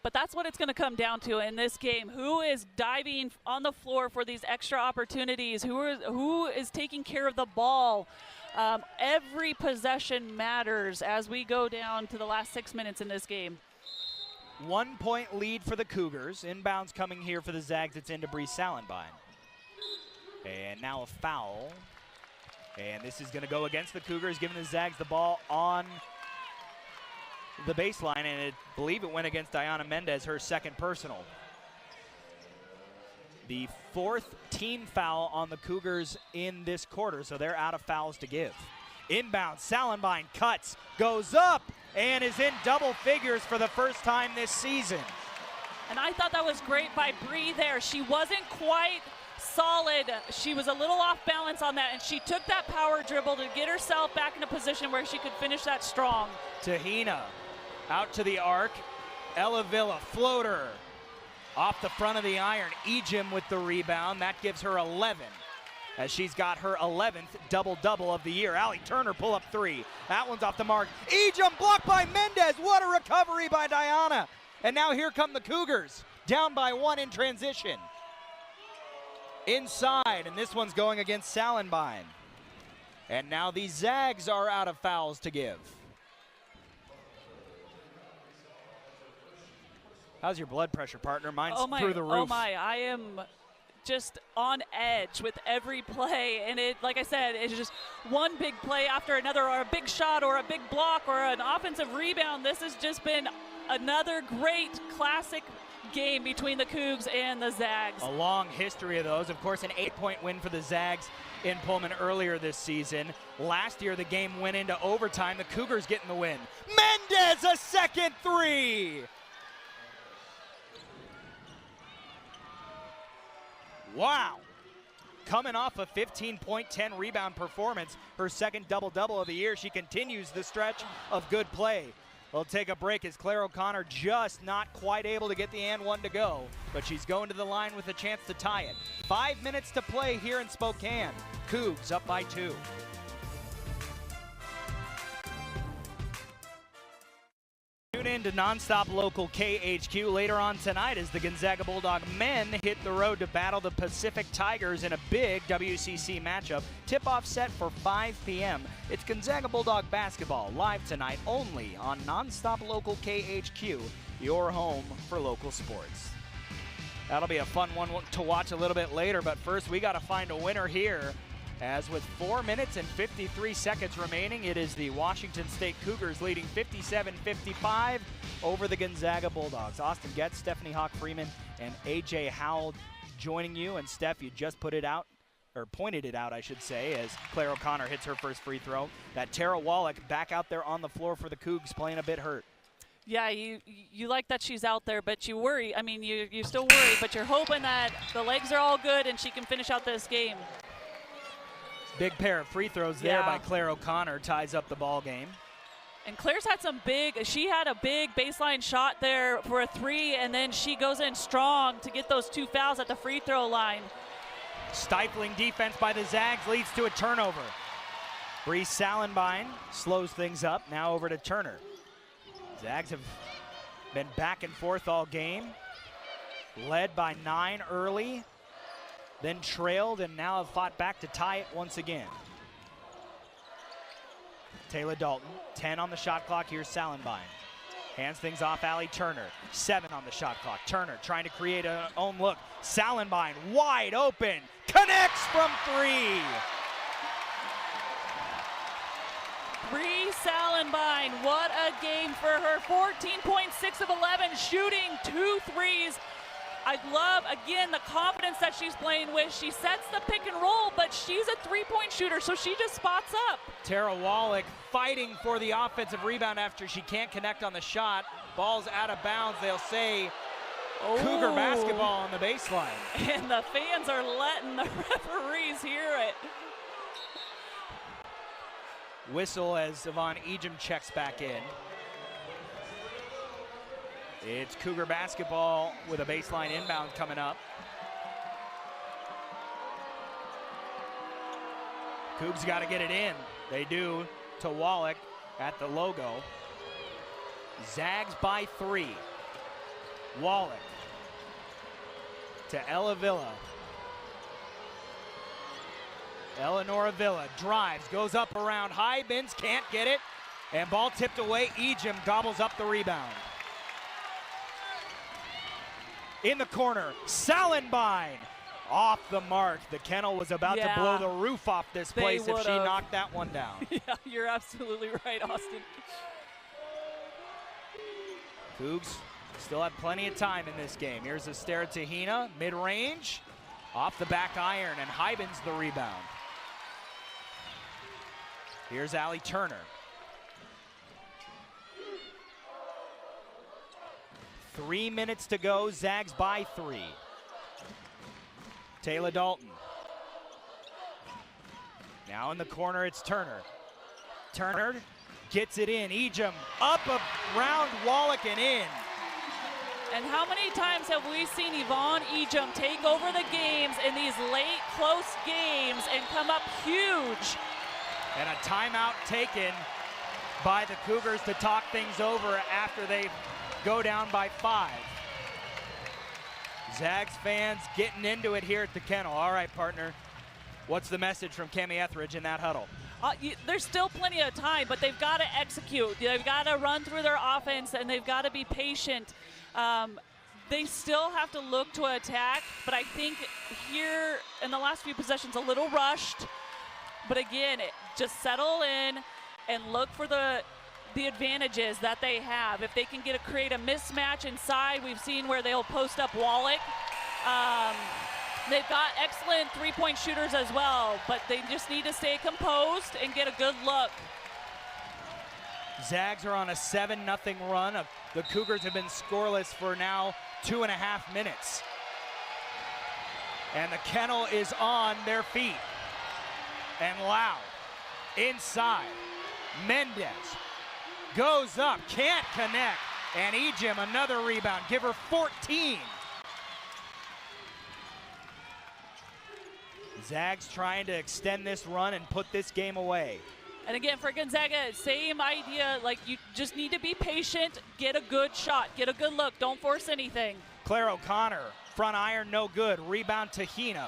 But that's what it's going to come down to in this game. Who is diving on the floor for these extra opportunities? Who is taking care of the ball? Every possession matters as we go down to the last 6 minutes in this game. 1 point lead for the Cougars. Inbounds coming here for the Zags. It's into Bree Salenbine. And now a foul. And this is going to go against the Cougars, giving the Zags the ball on the baseline, and I believe it went against Diana Mendez, her second personal. The 4th team foul on the Cougars in this quarter, so they're out of fouls to give. Inbound, Salenbine cuts, goes up, and is in double figures for the first time this season. And I thought that was great by Bree there. She wasn't quite solid. She was a little off balance on that, and she took that power dribble to get herself back in a position where she could finish that strong. Tahina out to the arc. Ella Villa, floater off the front of the iron. Ejim with the rebound. That gives her 11, as she's got her 11th double-double of the year. Allie Turner pull up 3. That one's off the mark. Ejim blocked by Mendez. What a recovery by Diana. And now here come the Cougars, down by 1 in transition. Inside, and this one's going against Salenbine. And now the Zags are out of fouls to give. How's your blood pressure, partner? Mine's through the roof. Oh my, I am just on edge with every play. And it, like I said, it's just one big play after another, or a big shot, or a big block, or an offensive rebound. This has just been another great classic game between the Cougs and the Zags. A long history of those. Of course, an 8-point win for the Zags in Pullman earlier this season. Last year, the game went into overtime. The Cougars getting the win. Mendez, a second 3. Wow. Coming off a 15-point, 10-rebound performance, her second double-double of the year, she continues the stretch of good play. We'll take a break as Claire O'Connor just not quite able to get the and one to go, but she's going to the line with a chance to tie it. 5 minutes to play here in Spokane. Cougs up by 2. Tune in to Nonstop Local KHQ later on tonight as the Gonzaga Bulldog men hit the road to battle the Pacific Tigers in a big WCC matchup. Tip-off set for 5 p.m. It's Gonzaga Bulldog basketball live tonight only on Nonstop Local KHQ, your home for local sports. That'll be a fun one to watch a little bit later, but first we got to find a winner here As with 4 minutes and 53 seconds remaining, it is the Washington State Cougars leading 57-55 over the Gonzaga Bulldogs. Austin Getz, Stephanie Hawk-Freeman, and A.J. Howell joining you. And Steph, you just put it out, or pointed it out, I should say, as Claire O'Connor hits her first free throw. That Tara Wallach back out there on the floor for the Cougs, playing a bit hurt. Yeah, you like that she's out there, but you worry. I mean, you still worry, but you're hoping that the legs are all good and she can finish out this game. Big pair of free throws there by Claire O'Connor, ties up the ball game. And Claire's had she had a big baseline shot there for a three, and then she goes in strong to get those 2 fouls at the free throw line. Stifling defense by the Zags leads to a turnover. Bree Salenbein slows things up, now over to Turner. Zags have been back and forth all game, led by 9 early, then trailed, and now have fought back to tie it once again. Taylor Dalton, 10 on the shot clock. Here's Salenbein. Hands things off Allie Turner. 7 on the shot clock. Turner trying to create an own look. Salenbein wide open. Connects from 3. Bree Salenbein, what a game for her. 14.6 of 11, shooting 2 threes. I love, again, the confidence that she's playing with. She sets the pick and roll, but she's a three-point shooter, so she just spots up. Tara Wallach fighting for the offensive rebound after she can't connect on the shot. Ball's out of bounds. They'll say Cougar basketball on the baseline. And the fans are letting the referees hear it. Whistle as Yvonne Ejim checks back in. It's Cougar basketball with a baseline inbound coming up. Cougs got to get it in. They do to Wallach at the logo. Zags by 3. Wallach to Ella Villa. Eleanor Villa drives, goes up around Hybins, can't get it, and ball tipped away. Ejim gobbles up the rebound. In the corner, Salenbein off the mark. The Kennel was about to blow the roof off this place if she knocked that one down. Yeah, you're absolutely right, Austin. Cougs still have plenty of time in this game. Here's Esther Tahina, mid-range, off the back iron, and Hybins the rebound. Here's Allie Turner. 3 minutes to go, Zags by 3. Taylor Dalton. Now in the corner, it's Turner. Turner gets it in. Ejim up around Wallach and in. And how many times have we seen Yvonne Ejim take over the games in these late, close games and come up huge? And a timeout taken by the Cougars to talk things over after they go down by 5. Zags fans getting into it here at the Kennel. All right, partner. What's the message from Cami Etheridge in that huddle? There's still plenty of time, but they've got to execute. They've got to run through their offense, and they've got to be patient. They still have to look to attack, but I think here in the last few possessions, a little rushed. But again, just settle in and look for the advantages that they have. If they can create a mismatch inside, we've seen where they'll post up Wallach. They've got excellent three-point shooters as well, but they just need to stay composed and get a good look. Zags are on a 7-0 run. The Cougars have been scoreless for now 2.5 minutes. And the Kennel is on their feet. And Lau inside. Mendez goes up, can't connect. And Ejim, another rebound, give her 14. Zags trying to extend this run and put this game away. And again, for Gonzaga, same idea, like you just need to be patient, get a good shot, get a good look, don't force anything. Claire O'Connor, front iron, no good. Rebound Tahina.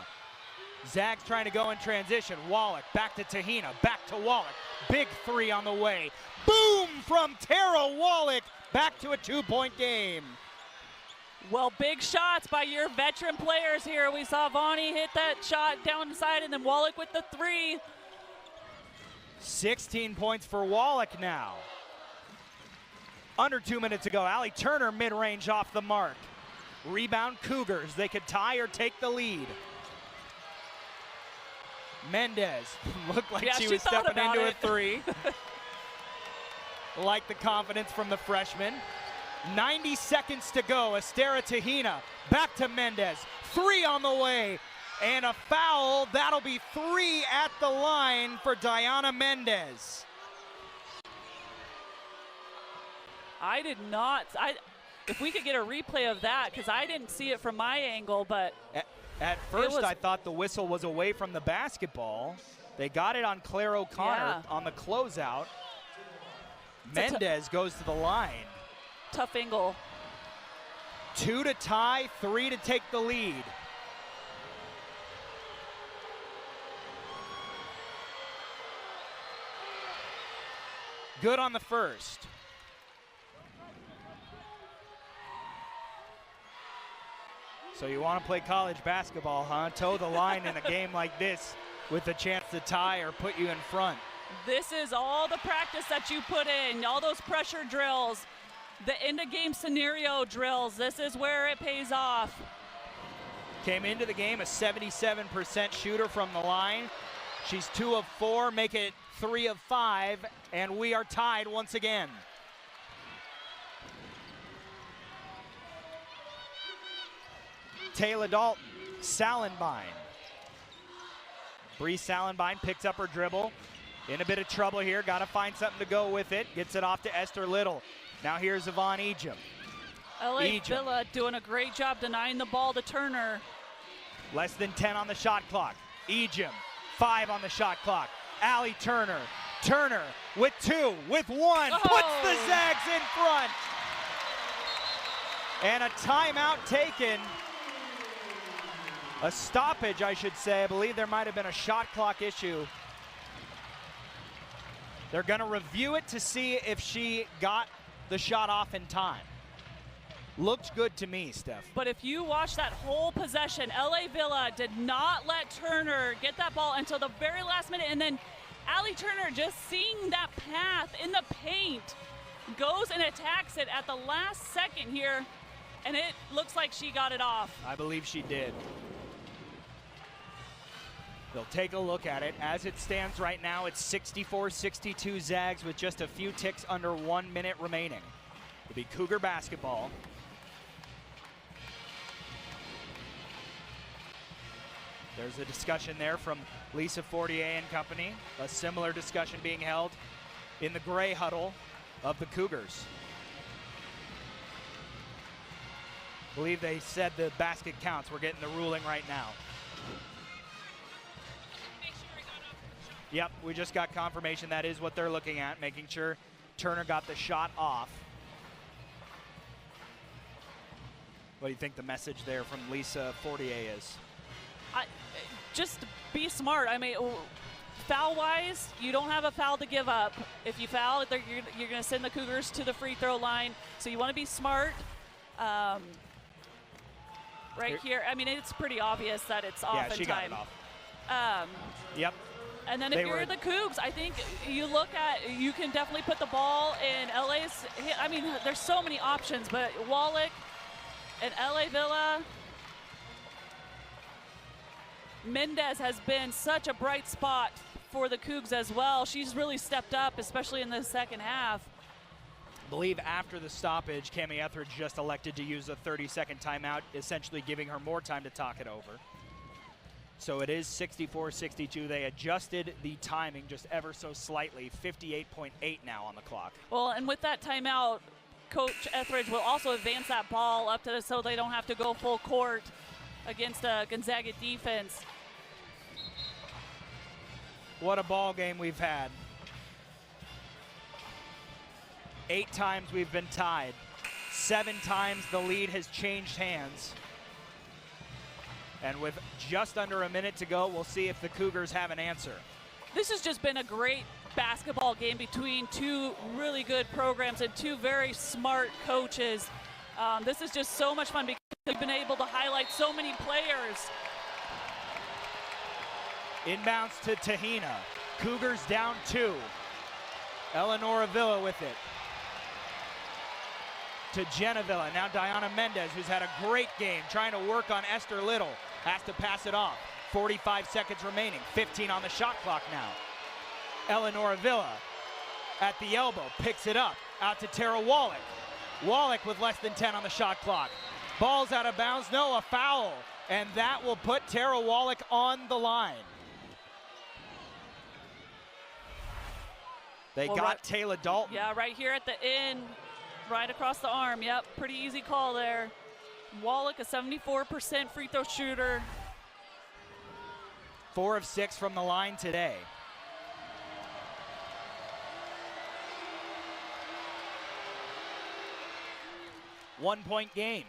Zags trying to go in transition. Wallach back to Tahina, back to Wallach. Big 3 on the way. Boom from Tara Wallach, back to a 2-point game. Well, big shots by your veteran players here. We saw Vonnie hit that shot down the side, and then Wallach with the 3. 16 points for Wallach now. Under 2 minutes to go. Allie Turner mid-range off the mark. Rebound Cougars. They could tie or take the lead. Mendez looked like she was stepping into a 3. Like the confidence from the freshman. 90 seconds to go. Estera Tahina back to Mendez. 3 on the way. And a foul. That'll be 3 at the line for Diana Mendez. I did not. If we could get a replay of that, because I didn't see it from my angle, but at first I thought the whistle was away from the basketball. They got it on Claire O'Connor on the closeout. Mendez goes to the line. Tough angle. 2 to tie, 3 to take the lead. Good on the first. So you want to play college basketball, huh? Toe the line in a game like this with a chance to tie or put you in front. This is all the practice that you put in, all those pressure drills, the end-of-game scenario drills. This is where it pays off. Came into the game a 77% shooter from the line. She's 2 of 4, make it 3 of 5, and we are tied once again. Taylor Dalton, Salenbine. Bree Salenbine picks up her dribble. In a bit of trouble here, got to find something to go with it. Gets it off to Esther Little. Now here's Yvonne Ejim. LA Villa doing a great job denying the ball to Turner. Less than 10 on the shot clock. Ejim, 5 on the shot clock. Allie Turner. Turner with 2, with 1, puts the Zags in front. And a timeout taken. A stoppage, I should say. I believe there might have been a shot clock issue. They're going to review it to see if she got the shot off in time. Looked good to me, Steph. But if you watch that whole possession, LA Villa did not let Turner get that ball until the very last minute. And then Allie Turner, just seeing that path in the paint, goes and attacks it at the last second here. And it looks like she got it off. I believe she did. They'll take a look at it. As it stands right now, it's 64-62 Zags with just a few ticks under 1 minute remaining. It'll be Cougar basketball. There's a discussion there from Lisa Fortier and company. A similar discussion being held in the gray huddle of the Cougars. I believe they said the basket counts. We're getting the ruling right now. Yep, we just got confirmation that is what they're looking at, making sure Turner got the shot off. What do you think the message there from Lisa Fortier is? Just be smart. I mean, foul-wise, you don't have a foul to give up. If you foul, you're going to send the Cougars to the free throw line. So you want to be smart. Right here, I mean, it's pretty obvious that it's off in time. Yeah, she got it off. Yep. And then if you're the Cougs, I think you look at, you can definitely put the ball in LA's, I mean, there's so many options, but Wallach and LA Villa, Mendez has been such a bright spot for the Cougs as well. She's really stepped up, especially in the second half. I believe after the stoppage, Cami Etheridge just elected to use a 30-second timeout, essentially giving her more time to talk it over. So it is 64-62. They adjusted the timing just ever so slightly. 58.8 now on the clock. Well, and with that timeout, Coach Etheridge will also advance that ball up to so they don't have to go full court against a Gonzaga defense. What a ball game we've had. 8 times we've been tied. 7 times the lead has changed hands. And with just under a minute to go, we'll see if the Cougars have an answer. This has just been a great basketball game between two really good programs and two very smart coaches. This is just so much fun because we've been able to highlight so many players. Inbounds to Tahina. Cougars down 2. Eleanor Avila with it. To Genevilla. Now Diana Mendez, who's had a great game, trying to work on Esther Little. Has to pass it off. 45 seconds remaining. 15 on the shot clock now. Eleanor Avila at the elbow. Picks it up. Out to Tara Wallach. Wallach with less than 10 on the shot clock. Ball's out of bounds. No, a foul. And that will put Tara Wallach on the line. They got Taylor Dalton. Yeah, right here at the end, right across the arm. Yep, pretty easy call there. Wallach, a 74% free throw shooter. 4 of 6 from the line today. One-point game.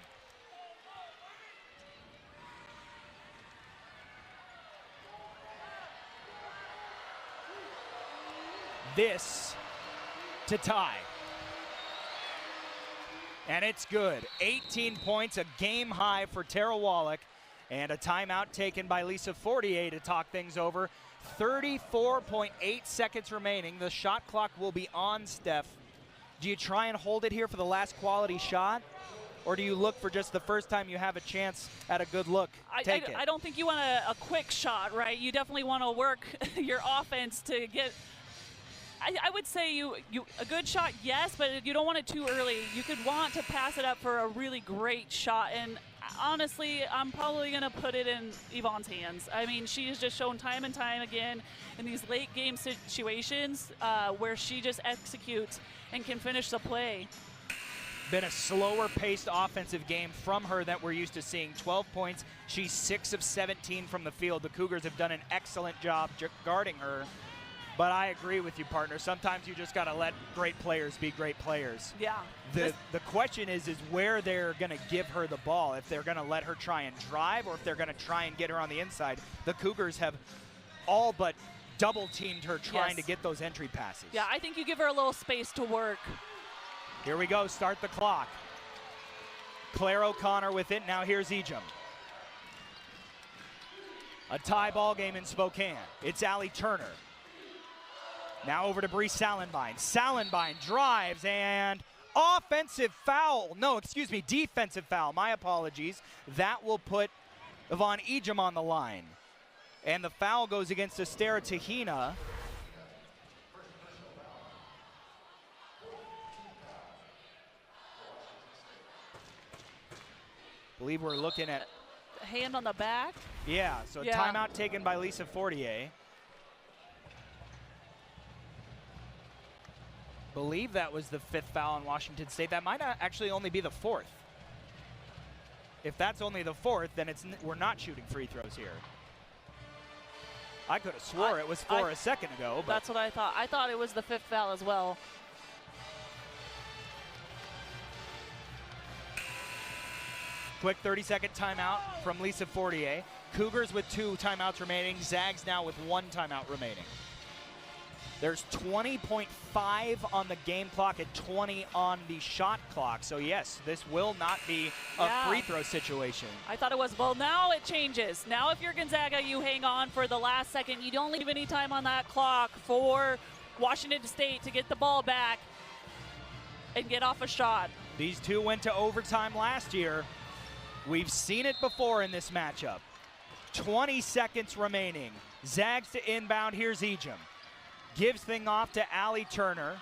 This to tie. And it's good. 18 points, a game high for Tara Wallach, and a timeout taken by Lisa Fortier to talk things over. 34.8 seconds remaining. The shot clock will be on, Steph. Do you try and hold it here for the last quality shot? Or do you look for just the first time you have a chance at a good look? Take it. I don't think you want a quick shot, right? You definitely want to work your offense to get. I would say you a good shot, yes, but you don't want it too early. You could want to pass it up for a really great shot. And honestly, I'm probably going to put it in Yvonne's hands. I mean, she has just shown time and time again in these late game situations where she just executes and can finish the play. Been a slower paced offensive game from her that we're used to seeing. 12 points. She's 6 of 17 from the field. The Cougars have done an excellent job guarding her. But I agree with you, partner. Sometimes you just got to let great players be great players. Yeah. The question is where they're going to give her the ball. If they're going to let her try and drive or if they're going to try and get her on the inside. The Cougars have all but double-teamed her trying to get those entry passes. Yeah, I think you give her a little space to work. Here we go. Start the clock. Claire O'Connor with it. Now here's Ejim. A tie ball game in Spokane. It's Allie Turner. Now over to Bree Salenbein. Salenbein drives and offensive foul. No, excuse me, defensive foul. My apologies. That will put Yvonne Ejim on the line. And the foul goes against Estera Tahina. I believe we're looking at hand on the back. Yeah, so timeout taken by Lisa Fortier. Believe that was the 5th foul on Washington State. That might actually only be the 4th. If that's only the 4th, then we're not shooting free throws here. I could have swore it was 4 a second ago. But that's what I thought. I thought it was the 5th foul as well. Quick 30-second timeout from Lisa Fortier. Cougars with 2 timeouts remaining. Zags now with 1 timeout remaining. There's 20.5 on the game clock and 20 on the shot clock. So yes, this will not be a free throw situation. I thought it was. Well, now it changes. Now if you're Gonzaga, you hang on for the last second. You don't leave any time on that clock for Washington State to get the ball back and get off a shot. These 2 went to overtime last year. We've seen it before in this matchup. 20 seconds remaining. Zags to inbound. Here's Ejim. Gives thing off to Allie Turner.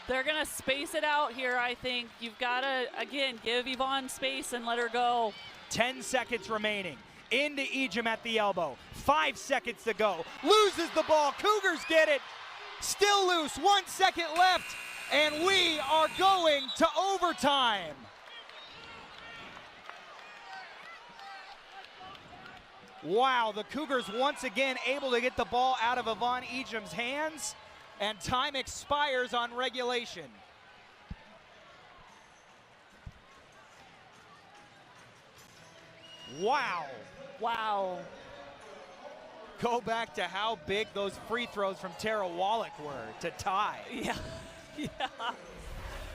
They're going to space it out here, I think. You've got to, again, give Yvonne space and let her go. 10 seconds remaining. Into Ejim at the elbow. 5 seconds to go. Loses the ball. Cougars get it. Still loose. 1 second left. And we are going to overtime. Wow, the Cougars once again able to get the ball out of Yvonne Ejim's hands, and time expires on regulation. Wow. Wow. Go back to how big those free throws from Tara Wallach were to tie. Yeah. Yeah.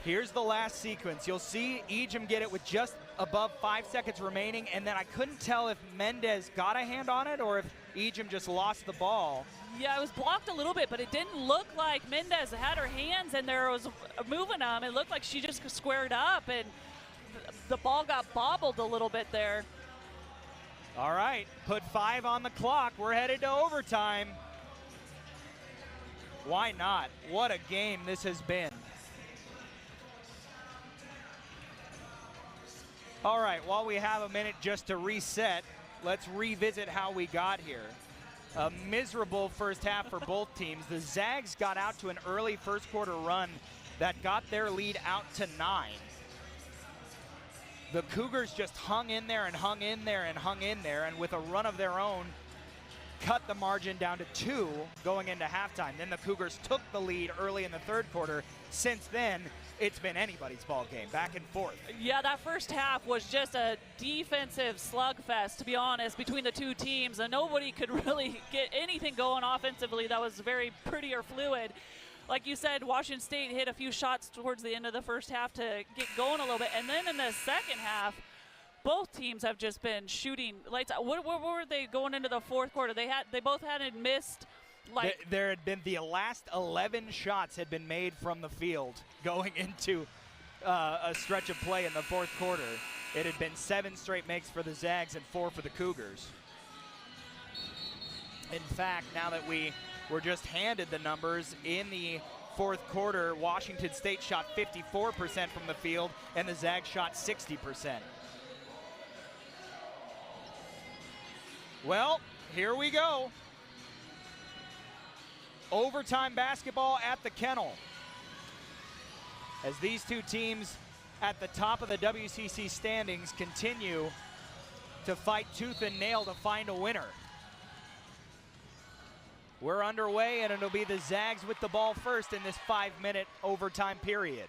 Here's the last sequence. You'll see Ejim get it with just above 5 seconds remaining, and then I couldn't tell if Mendez got a hand on it or if Ejim just lost the ball. Yeah, it was blocked a little bit, but it didn't look like Mendez had her hands and there was moving them. It looked like she just squared up, and the ball got bobbled a little bit there. All right, put 5 on the clock. We're headed to overtime. Why not? What a game this has been. All right, while we have a minute just to reset, let's revisit how we got here. A miserable first half for both teams. The Zags got out to an early first quarter run that got their lead out to 9. The Cougars just hung in there and hung in there and hung in there, and with a run of their own, cut the margin down to 2 going into halftime. Then the Cougars took the lead early in the third quarter. Since then, it's been anybody's ball game, back and forth. Yeah, that first half was just a defensive slugfest, to be honest, between the two teams, and nobody could really get anything going offensively that was very pretty or fluid. Like you said, Washington State hit a few shots towards the end of the first half to get going a little bit, and then in the second half, both teams have just been shooting lights out. What were they going into the fourth quarter? They both hadn't missed. There had been the last 11 shots had been made from the field going into a stretch of play in the fourth quarter. It had been 7 straight makes for the Zags and 4 for the Cougars. In fact, now that we were just handed the numbers in the fourth quarter, Washington State shot 54% from the field and the Zags shot 60%. Well, here we go. Overtime basketball at the Kennel. As these two teams at the top of the WCC standings continue to fight tooth and nail to find a winner. We're underway, and it'll be the Zags with the ball first in this 5-minute overtime period.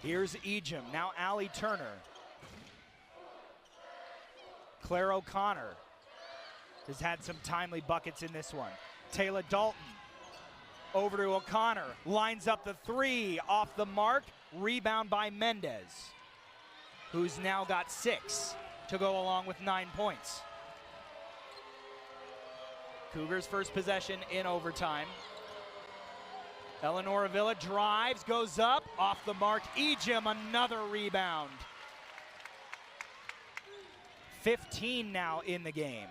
Here's Ejim, now Allie Turner. Claire O'Connor has had some timely buckets in this one. Taylor Dalton over to O'Connor, lines up the 3, off the mark, rebound by Mendez, who's now got 6 to go along with 9 points. Cougars first possession in overtime. Eleanor Avila drives, goes up, off the mark, Ejim, another rebound. 15 now in the game.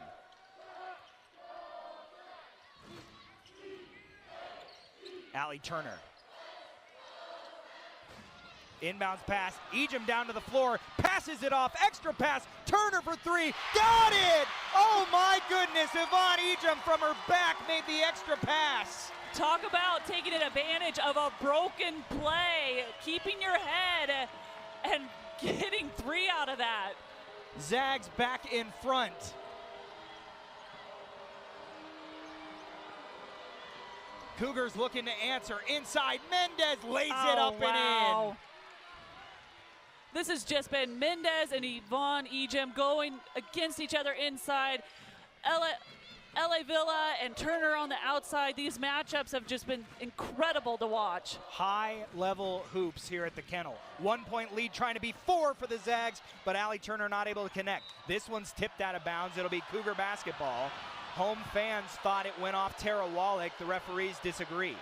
Allie Turner. Inbounds pass, Ejim down to the floor, passes it off, extra pass, Turner for 3, got it! Oh my goodness, Yvonne Ejim from her back made the extra pass. Talk about taking advantage of a broken play, keeping your head and getting 3 out of that. Zags back in front. Cougars looking to answer. Inside, Mendez lays it up and in. This has just been Mendez and Yvonne Ejim going against each other inside. LA Villa and Turner on the outside. These matchups have just been incredible to watch. High-level hoops here at the Kennel. 1-point lead trying to be 4 for the Zags, but Allie Turner not able to connect. This one's tipped out of bounds. It'll be Cougar basketball. Home fans thought it went off Tara Wallach. The referees disagree.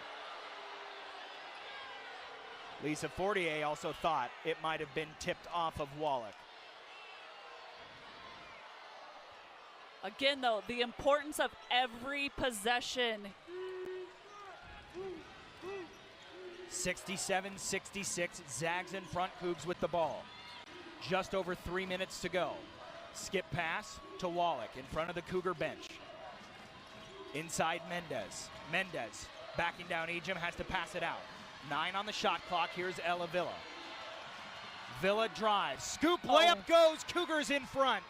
Lisa Fortier also thought it might have been tipped off of Wallach. Again, though, the importance of every possession. 67-66, Zags in front, Cougs with the ball. Just over 3 minutes to go. Skip pass to Wallach in front of the Cougar bench. Inside Mendez. Mendez backing down Ejim, has to pass it out. 9 on the shot clock, here's Ella Villa. Villa drives, scoop, layup goes, Cougars in front.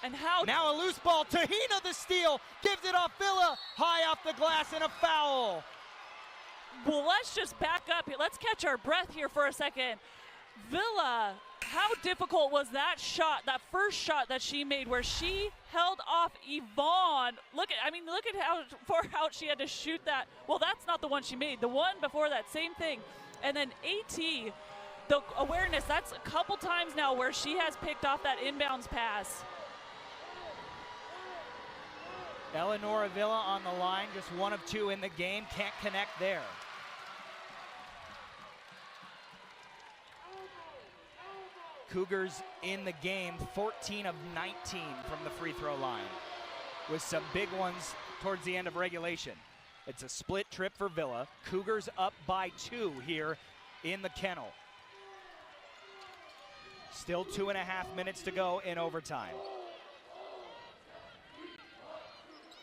And how now a loose ball, Tahina the steal, gives it off Villa, high off the glass and a foul. Well, let's just back up here. Let's catch our breath here for a second. Villa How difficult was that shot, that first shot that she made where she held off Yvonne? Look at how far out she had to shoot that. Well, that's not the one she made. The one before that, same thing. And then AT, the awareness, that's a couple times now where she has picked off that inbounds pass. Eleanor Avila on the line, just 1 of 2 in the game, can't connect there. Cougars in the game, 14 of 19 from the free throw line, with some big ones towards the end of regulation. It's a split trip for Villa. Cougars up by 2 here in the kennel. Still 2.5 minutes to go in overtime.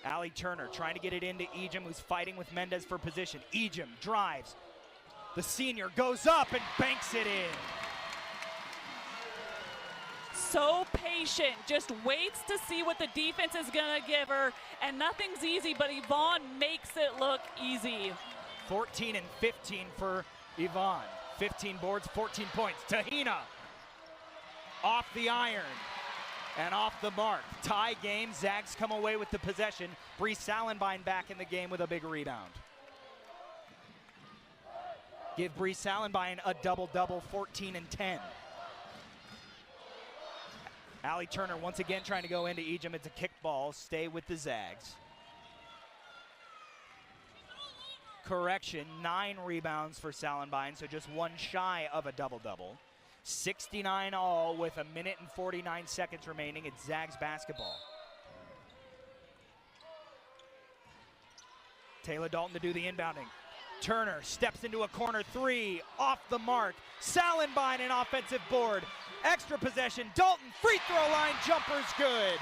Allie Turner trying to get it into Ejim, who's fighting with Mendez for position. Ejim drives. The senior goes up and banks it in. So patient, just waits to see what the defense is gonna give her, and nothing's easy, but Yvonne makes it look easy. 14 and 15 for Yvonne. 15 boards, 14 points. Tahina off the iron and off the mark. Tie game, Zags come away with the possession. Bree Salenbine back in the game with a big rebound. Give Bree Salenbine a double-double, 14 and 10. Allie Turner once again trying to go into Ejim. It's a kick ball. Stay with the Zags. Correction, 9 rebounds for Salenbine, so just 1 shy of a double-double. 69 all with 1 minute and 49 seconds remaining. It's Zags basketball. Taylor Dalton to do the inbounding. Turner steps into a corner 3, off the mark. Salenbine an offensive board. Extra possession, Dalton, free throw line, jumper's good.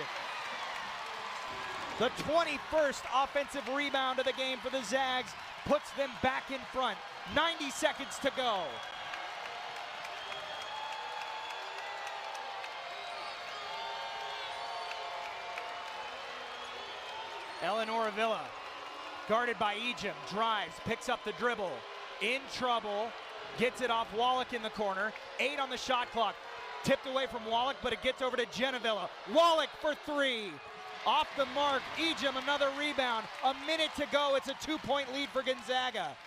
The 21st offensive rebound of the game for the Zags puts them back in front. 90 seconds to go. Eleanor Avila, guarded by Ejim, drives, picks up the dribble, in trouble, gets it off Wallach in the corner. 8 on the shot clock. Tipped away from Wallach, but it gets over to Genevilla. Wallach for 3. Off the mark, Ejim another rebound. 1 minute to go, it's a 2-point lead for Gonzaga.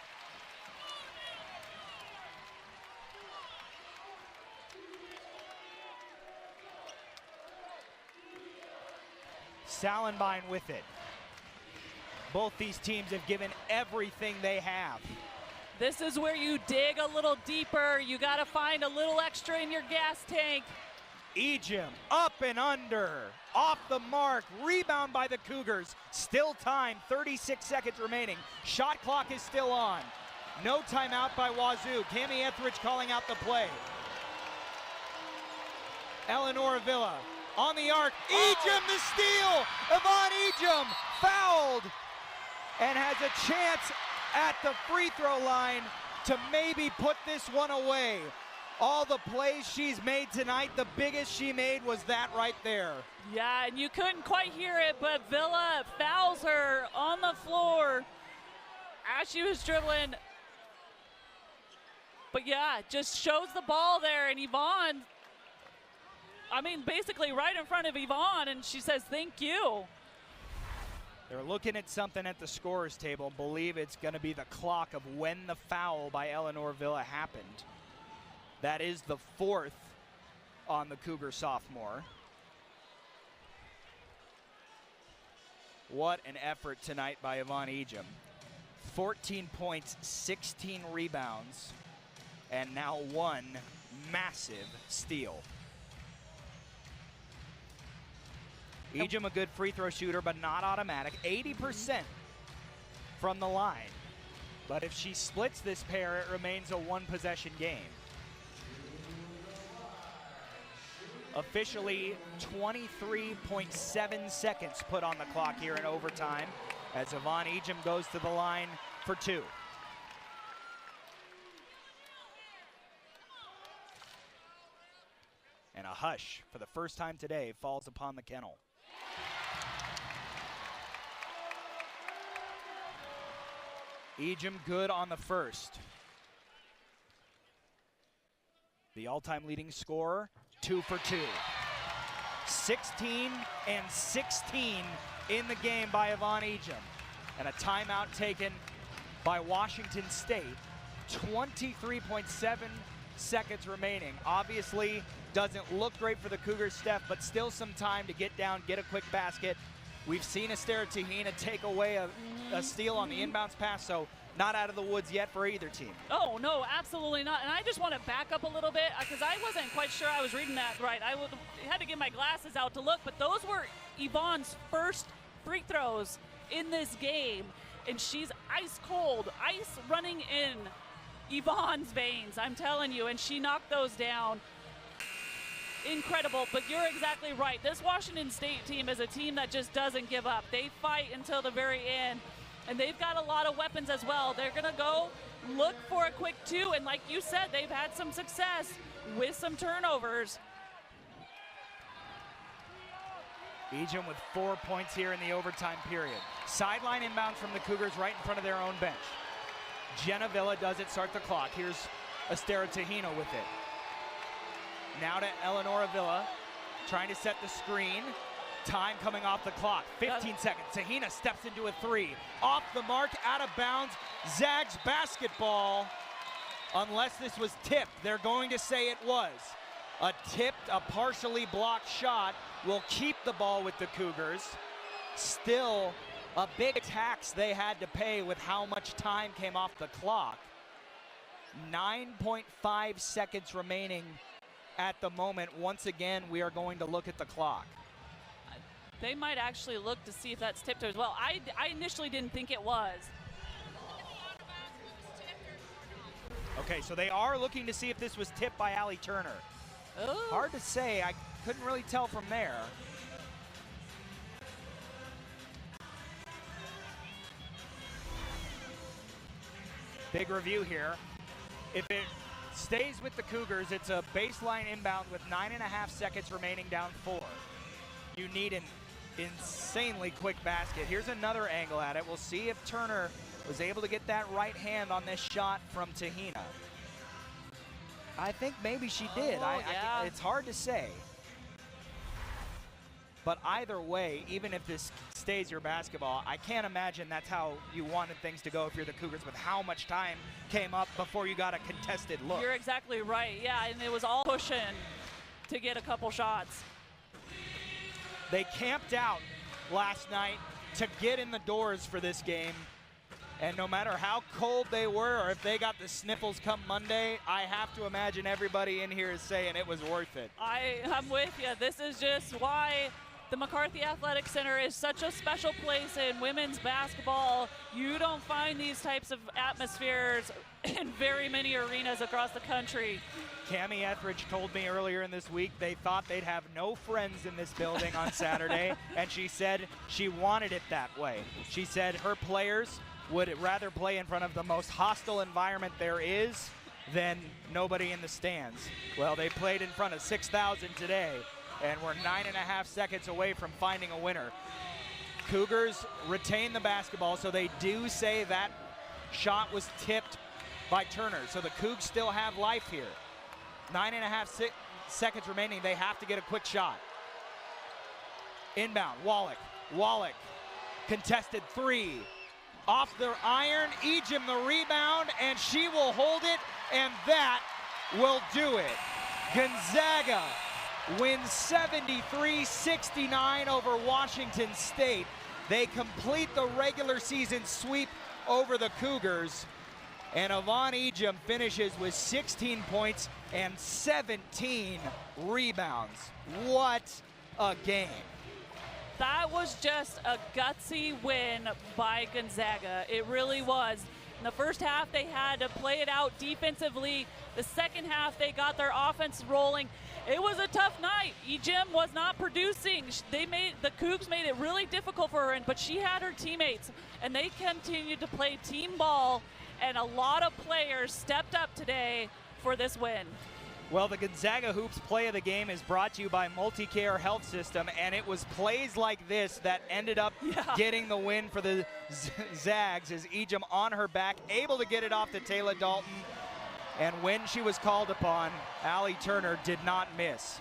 Salenbine with it. Both these teams have given everything they have. This is where you dig a little deeper. You got to find a little extra in your gas tank. Ejim up and under, off the mark, rebound by the Cougars. Still time, 36 seconds remaining. Shot clock is still on. No timeout by Wazoo. Cami Etheridge calling out the play. Eleanor Avila on the arc. Ejim the steal. Yvonne Ejim fouled and has a chance at the free throw line to maybe put this one away. All the plays she's made tonight, the biggest she made was that right there. Yeah, and you couldn't quite hear it, but Villa fouls her on the floor as she was dribbling. But yeah, just shows the ball there, and Yvonne, I mean, basically right in front of Yvonne, and she says, thank you. They're looking at something at the scorer's table. Believe it's going to be the clock of when the foul by Eleanor Villa happened. That is the 4th on the Cougar sophomore. What an effort tonight by Yvonne Ejim. 14 points, 16 rebounds, and now 1 massive steal. Ejim a good free throw shooter, but not automatic. 80% from the line. But if she splits this pair, it remains a 1-possession game. Officially 23.7 seconds put on the clock here in overtime as Yvonne Ejim goes to the line for 2. And a hush for the first time today falls upon the kennel. Ejim good on the first. The all-time leading scorer, 2 for 2. 16 and 16 in the game by Yvonne Ejim. And a timeout taken by Washington State. 23.7 seconds remaining. Obviously doesn't look great for the Cougars, Steph, but still some time to get down, get a quick basket. We've seen Esther Tahina take away a steal on the inbounds pass, so not out of the woods yet for either team. Oh, no, absolutely not. And I just want to back up a little bit because I wasn't quite sure I was reading that right. I had to get my glasses out to look, but those were Yvonne's first free throws in this game, and she's ice cold, ice running in Yvonne's veins, I'm telling you, and she knocked those down. Incredible, but you're exactly right. This Washington State team is a team that just doesn't give up. They fight until the very end, and they've got a lot of weapons as well. They're going to go look for a quick 2, and like you said, they've had some success with some turnovers. Ejim with 4 points here in the overtime period. Sideline inbounds from the Cougars right in front of their own bench. Jenna Villa does it, start the clock. Here's Esther Tahina with it. Now to Eleonora Villa, trying to set the screen. Time coming off the clock, 15 seconds. Tahina steps into a 3. Off the mark, out of bounds. Zags basketball. Unless this was tipped, they're going to say it was. A tipped, a partially blocked shot will keep the ball with the Cougars. Still a big tax they had to pay with how much time came off the clock. 9.5 seconds remaining at the moment. Once again, we are going to look at the clock. They might actually look to see if that's tipped as well. I initially didn't think it was. Okay, so they are looking to see if this was tipped by Allie Turner. Ooh. Hard to say. I couldn't really tell from there. Big review here. If it stays with the Cougars, it's a baseline inbound with 9.5 seconds remaining, down 4. You need an insanely quick basket. Here's another angle at it. We'll see if Turner was able to get that right hand on this shot from Tahina. I think maybe she did. It's hard to say. But either way, even if this stays your basketball, I can't imagine that's how you wanted things to go if you're the Cougars, with how much time came up before you got a contested look. You're exactly right. Yeah, and it was all pushing to get a couple shots. They camped out last night to get in the doors for this game. And no matter how cold they were or if they got the sniffles come Monday, I have to imagine everybody in here is saying it was worth it. I'm with you. This is just why the McCarthy Athletic Center is such a special place in women's basketball. You don't find these types of atmospheres in very many arenas across the country. Cami Etheridge told me earlier in this week they thought they'd have no friends in this building on Saturday, and she said she wanted it that way. She said her players would rather play in front of the most hostile environment there is than nobody in the stands. Well, they played in front of 6,000 today, and we're 9.5 seconds away from finding a winner. Cougars retain the basketball, so they do say that shot was tipped by Turner. So the Cougs still have life here. 9.5 seconds remaining. They have to get a quick shot. Inbound, Wallach, contested 3. Off the iron, Ejim the rebound, and she will hold it, and that will do it. Gonzaga wins 73-69 over Washington State. They complete the regular season sweep over the Cougars, and Yvonne Ejim finishes with 16 points and 17 rebounds. What a game. That was just a gutsy win by Gonzaga. It really was. In the first half, they had to play it out defensively. The second half, they got their offense rolling. It was a tough night. Ejim was not producing. The Cougs made it really difficult for her, but she had her teammates, and they continued to play team ball, and a lot of players stepped up today for this win. Well, the Gonzaga Hoops play of the game is brought to you by Multicare Health System, and it was plays like this that ended up getting the win for the Zags, as Ejim on her back, able to get it off to Taylor Dalton. And when she was called upon, Allie Turner did not miss.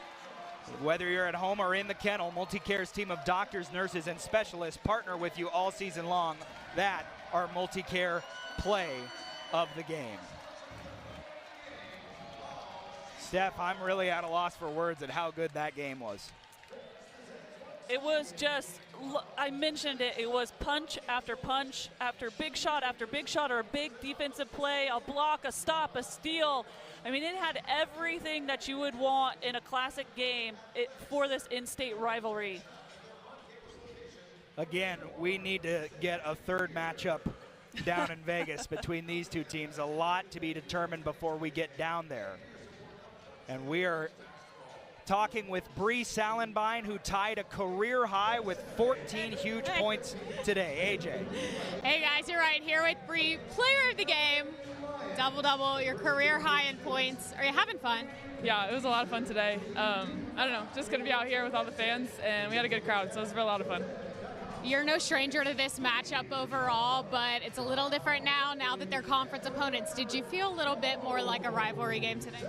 Whether you're at home or in the kennel, MultiCare's team of doctors, nurses, and specialists partner with you all season long. That our MultiCare play of the game. Steph, I'm really at a loss for words at how good that game was. It was just, I mentioned it, it was punch after big shot, or a big defensive play, a block, a stop, a steal. I mean, it had everything that you would want in a classic game for this in-state rivalry. Again, we need to get a third matchup down in Vegas between these two teams. A lot to be determined before we get down there. And we are talking with Bree Salenbine, who tied a career high with 14 huge points today. AJ. Hey guys, you're right here with Bree, player of the game. Double-double, your career high in points. Are you having fun? Yeah, it was a lot of fun today. I don't know, just going to be out here with all the fans, and we had a good crowd, so it was a lot of fun. You're no stranger to this matchup overall, but it's a little different now that they're conference opponents. Did you feel a little bit more like a rivalry game today?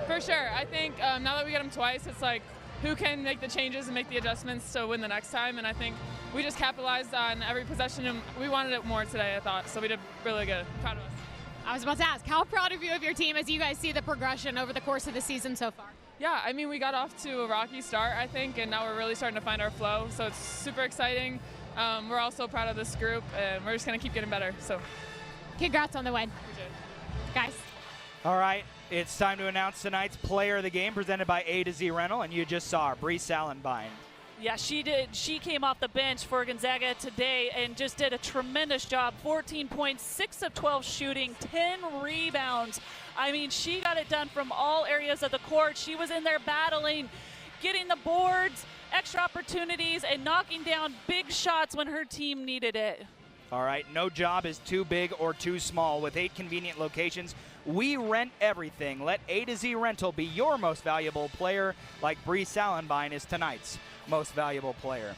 For sure. I think now that we get them twice, it's like who can make the changes and make the adjustments to win the next time, and I think we just capitalized on every possession, and we wanted it more today, I thought, so we did really good. Proud of us. I was about to ask, how proud of you of your team as you guys see the progression over the course of the season so far? Yeah, I mean, we got off to a rocky start, I think, and now we're really starting to find our flow, so it's super exciting. We're also proud of this group, and we're just going to keep getting better. So, congrats on the win. Appreciate it. Guys. All right, it's time to announce tonight's player of the game presented by A to Z Rental, and you just saw her, Bree Salenbine. Yeah, she did. She came off the bench for Gonzaga today and just did a tremendous job. 14 points, 6 of 12 shooting, 10 rebounds. I mean, she got it done from all areas of the court. She was in there battling, getting the boards, extra opportunities, and knocking down big shots when her team needed it. All right, no job is too big or too small. With 8 convenient locations, we rent everything. Let A to Z Rental be your most valuable player, like Bree Salenbine is tonight's most valuable player.